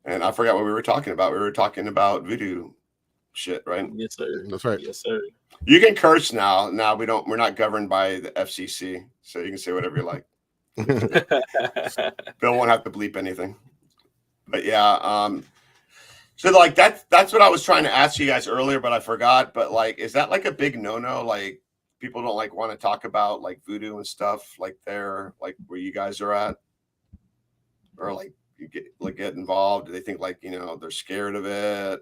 And I forgot what we were talking about. We were talking about voodoo shit, right?
Yes, sir.
That's right.
Yes, sir.
You can curse now. Now we're not governed by the FCC, so you can say whatever you like. Bill won't have to bleep anything. But yeah, so like that's what I was trying to ask you guys earlier, but I forgot. But like, is that like a big no-no? Like people don't like want to talk about like voodoo and stuff like there, like where you guys are at, or like you get involved. Do they think like, you know, they're scared of it?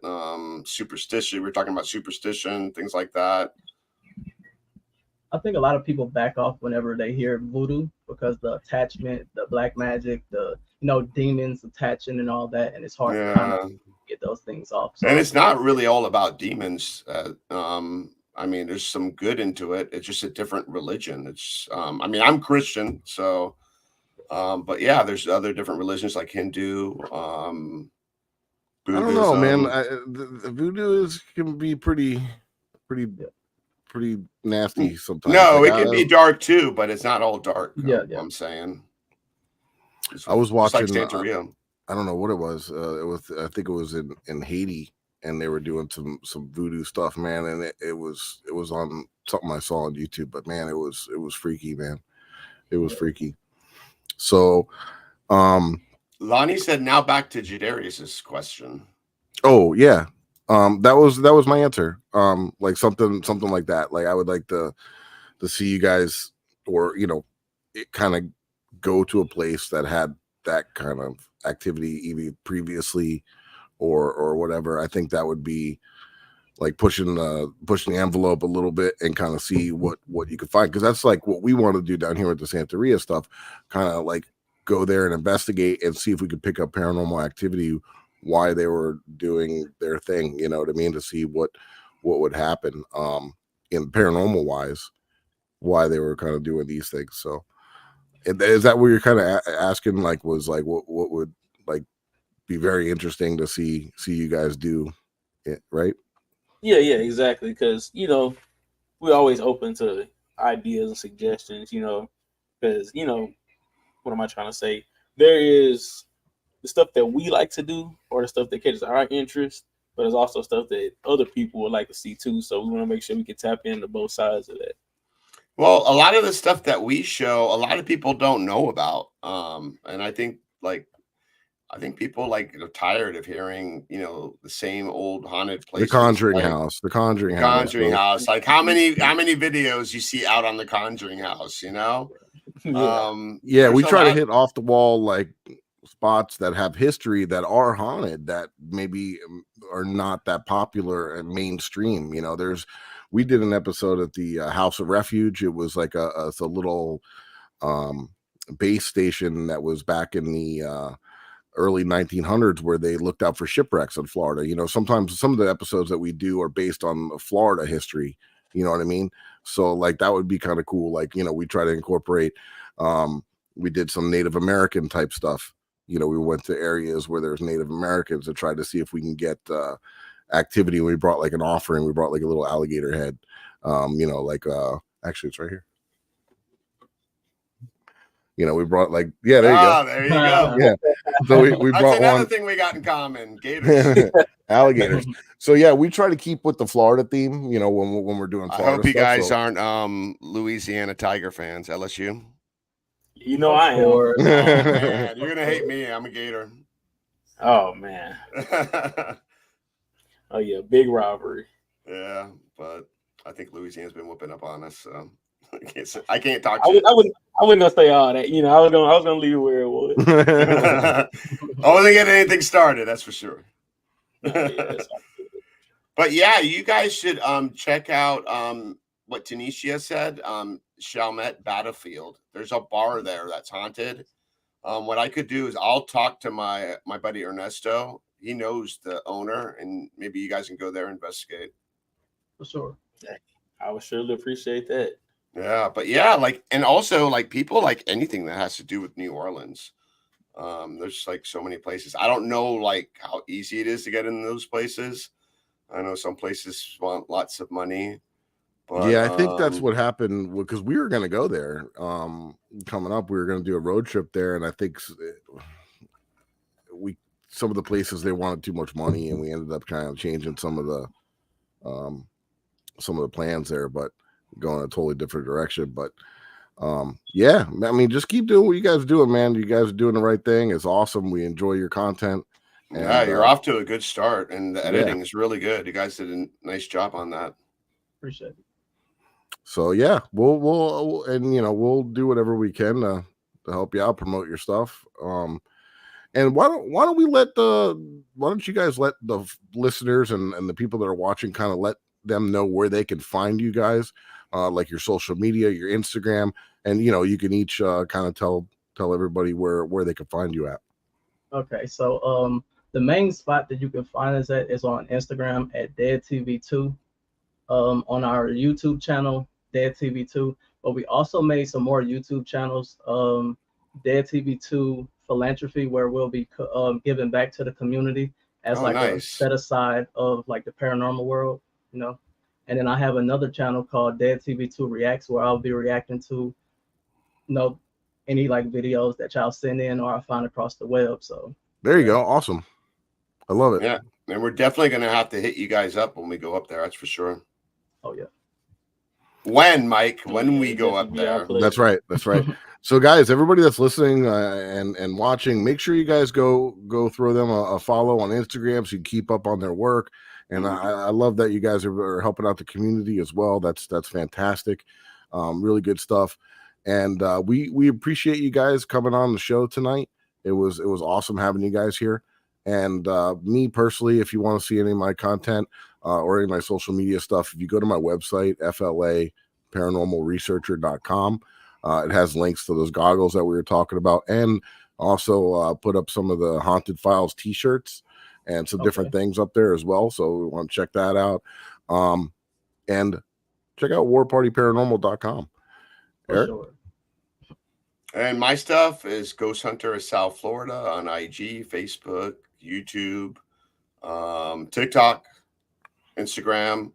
Superstition. We're talking about superstition, things like that.
I think a lot of people back off whenever they hear voodoo because the attachment, the black magic, the demons attaching and all that, and it's hard to kind of get those things off. So.
And it's not really all about demons. I mean, there's some good into it. It's just a different religion. It's I mean, I'm Christian, so but yeah, there's other different religions like Hindu. Buddhism.
I don't know, man. The voodoo can be pretty nasty sometimes.
No, it can be dark too, but it's not all dark.
Yeah.
I'm saying.
I was watching.
Like Santeria.
I don't know what it was. I think it was in Haiti, and they were doing some voodoo stuff, man. And it was on something I saw on YouTube. But man, it was freaky, man. It was freaky. So,
Lonnie said, "Now back to Jadarius's question."
Oh yeah. That was my answer. Like something like that. Like I would like to see you guys, or it kind of go to a place that had that kind of activity either previously or whatever. I think that would be like pushing the envelope a little bit and kind of see what you could find, because that's like what we want to do down here with the Santeria stuff. Kind of like go there and investigate and see if we could pick up paranormal activity, why they were doing their thing, you know what I mean, to see what would happen in paranormal wise, why they were kind of doing these things. So is that what you're kind of asking, like was like what would like be very interesting to see you guys do it, right?
Yeah, exactly, because we're always open to ideas and suggestions, because what am I trying to say, there is the stuff that we like to do, or the stuff that catches our interest, but there's also stuff that other people would like to see too. So we want to make sure we can tap into both sides of that.
Well, a lot of the stuff that we show, a lot of people don't know about. And I think people are tired of hearing, the same old haunted places.
The Conjuring House.
Like how many videos you see out on the Conjuring House,
Yeah, we try to hit off the wall like spots that have history that are haunted that maybe are not that popular and mainstream. We did an episode at the House of Refuge. It was like a little base station that was back in the early 1900s, where they looked out for shipwrecks in Florida. Sometimes some of the episodes that we do are based on Florida history. You know what I mean? So like that would be kind of cool. Like, we try to incorporate, we did some Native American type stuff. We went to areas where there's Native Americans and tried to see if we can get activity. We brought like an offering. We brought like a little alligator head. Actually it's right here. We brought like, yeah, there you go.
There you go.
Yeah. So we
That's
brought
another
one
thing we got in common. Gators.
alligators. So yeah, we try to keep with the Florida theme, when we're doing Florida.
I hope you
stuff,
guys
so.
aren't Louisiana Tiger fans, LSU.
I am.
Oh, man, you're gonna hate me. I'm a Gator.
Oh man. Oh yeah, big robbery.
Yeah, but I think Louisiana's been whooping up on us, so I can't talk
I
shit.
wouldn't gonna say all that. You know, I was gonna leave it where it was.
I wasn't getting anything started, that's for sure. But yeah, you guys should check out what Tanisha said, Chalmette Battlefield. There's a bar there that's haunted. What I could do is I'll talk to my buddy Ernesto. He knows the owner, and maybe you guys can go there and investigate.
For sure.
I would surely appreciate that.
Yeah, but yeah, like, and also like people like anything that has to do with New Orleans. There's like so many places. I don't know like how easy it is to get in those places. I know some places want lots of money. But,
yeah, I think that's what happened because we were going to go there. Coming up, we were going to do a road trip there, and I think some of the places they wanted too much money, and we ended up kind of changing some of the plans there, but going a totally different direction. But yeah, I mean, just keep doing what you guys are doing, man. You guys are doing the right thing. It's awesome. We enjoy your content. And,
yeah, you're off to a good start, and the editing is really good. You guys did a nice job on that.
Appreciate it.
So yeah, we'll and we'll do whatever we can to help you out, promote your stuff. And why don't you guys let the listeners and the people that are watching kind of let them know where they can find you guys, like your social media, your Instagram, and you can each kind of tell everybody where they can find you at.
Okay, so the main spot that you can find us at is on Instagram at DeadTV2, on our YouTube channel DeadTV2, but we also made some more YouTube channels, DeadTV2 Philanthropy, where we'll be giving back to the community as a set aside of like the paranormal world, and then I have another channel called DeadTV2 Reacts, where I'll be reacting to any like videos that y'all send in or I find across the web. So
there you go. Awesome. I love it.
Yeah. And we're definitely going to have to hit you guys up when we go up there. That's for sure.
Oh yeah.
When, Mike, when we go up there.
That's right. That's right. So guys, everybody that's listening and watching, make sure you guys go throw them a follow on Instagram so you can keep up on their work. And I love that you guys are helping out the community as well. That's fantastic. Really good stuff. And we appreciate you guys coming on the show tonight. It was awesome having you guys here. And me personally, if you want to see any of my content or any of my social media stuff, if you go to my website, FLA paranormalresearcher.com, it has links to those goggles that we were talking about, and also put up some of the Haunted Files t-shirts and some different things up there as well. So we want to check that out. And check out warpartyparanormal.com. Eric?
Sure.
And my stuff is Ghost Hunter of South Florida on IG, Facebook, YouTube, TikTok, Instagram.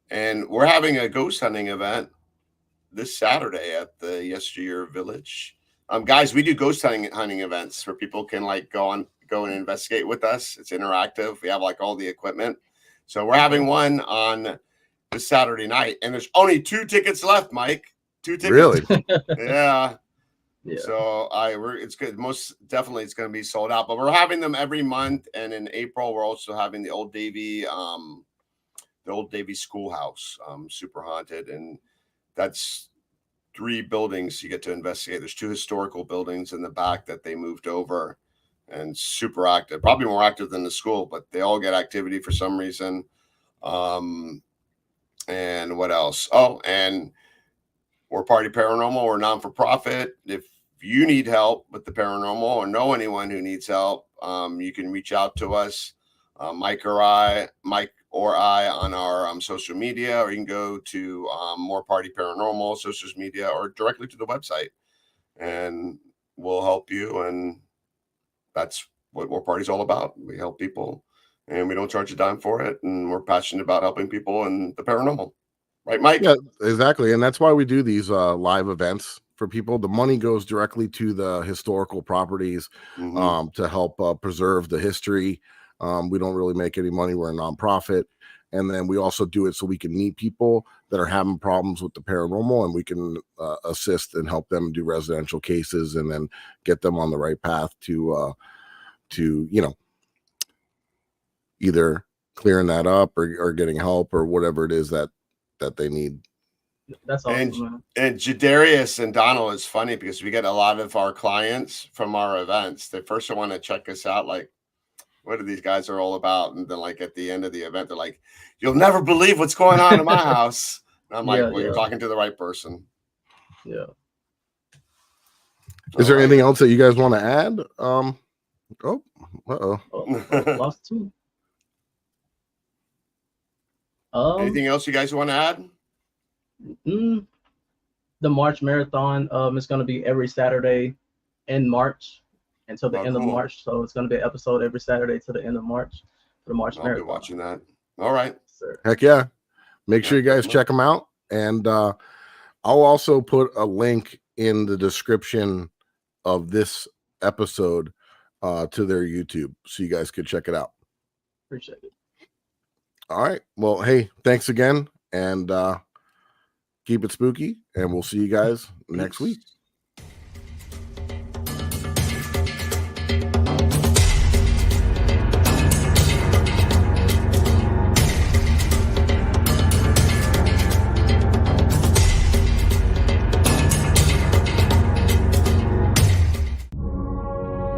And we're having a ghost hunting event this Saturday at the Yesteryear Village. Guys, we do ghost hunting events where people can like go and investigate with us. It's interactive. We have like all the equipment. So we're having one on this Saturday night, and there's only 2 tickets left, Mike. 2 tickets.
Really?
Yeah.
Yeah.
So it's good. Most definitely it's going to be sold out, but we're having them every month. And in April, we're also having the Old Davy Schoolhouse, super haunted. And that's 3 buildings you get to investigate. There's 2 historical buildings in the back that they moved over, and super active, probably more active than the school, but they all get activity for some reason. And what else? Oh, and War Party Paranormal, we're non-for-profit. If you need help with the paranormal or know anyone who needs help, you can reach out to us, Mike or I on our social media, or you can go to War Party Paranormal social media or directly to the website, and we'll help you. And that's what War Party's all about. We help people, and we don't charge a dime for it. And we're passionate about helping people in the paranormal. Right, Mike?
Yeah, exactly. And that's why we do these live events for people. The money goes directly to the historical properties to help preserve the history. We don't really make any money. We're a nonprofit. And then we also do it so we can meet people that are having problems with the paranormal, and we can assist and help them do residential cases and then get them on the right path to either clearing that up or getting help or whatever it is that they need.
That's awesome, man.
And Jadarius and Donald is funny because we get a lot of our clients from our events. They first want to check us out, like, what are these guys are all about? And then, like, at the end of the event, they're like, "You'll never believe what's going on in my house." And I'm like, "Well, you're talking to the right person."
Yeah.
Is there anything else that you guys want to add?
Lost two.
Anything else you guys want to add?
The March Marathon is going to be every Saturday in March until the end of March. So it's going to be an episode every Saturday to the end of March for the March Marathon.
I'll be watching that. All right.
Sir.
Heck yeah. Make sure you guys check them out. And I'll also put a link in the description of this episode to their YouTube so you guys could check it out.
Appreciate it.
All right. Well, hey, thanks again, and keep it spooky, and we'll see you guys next week.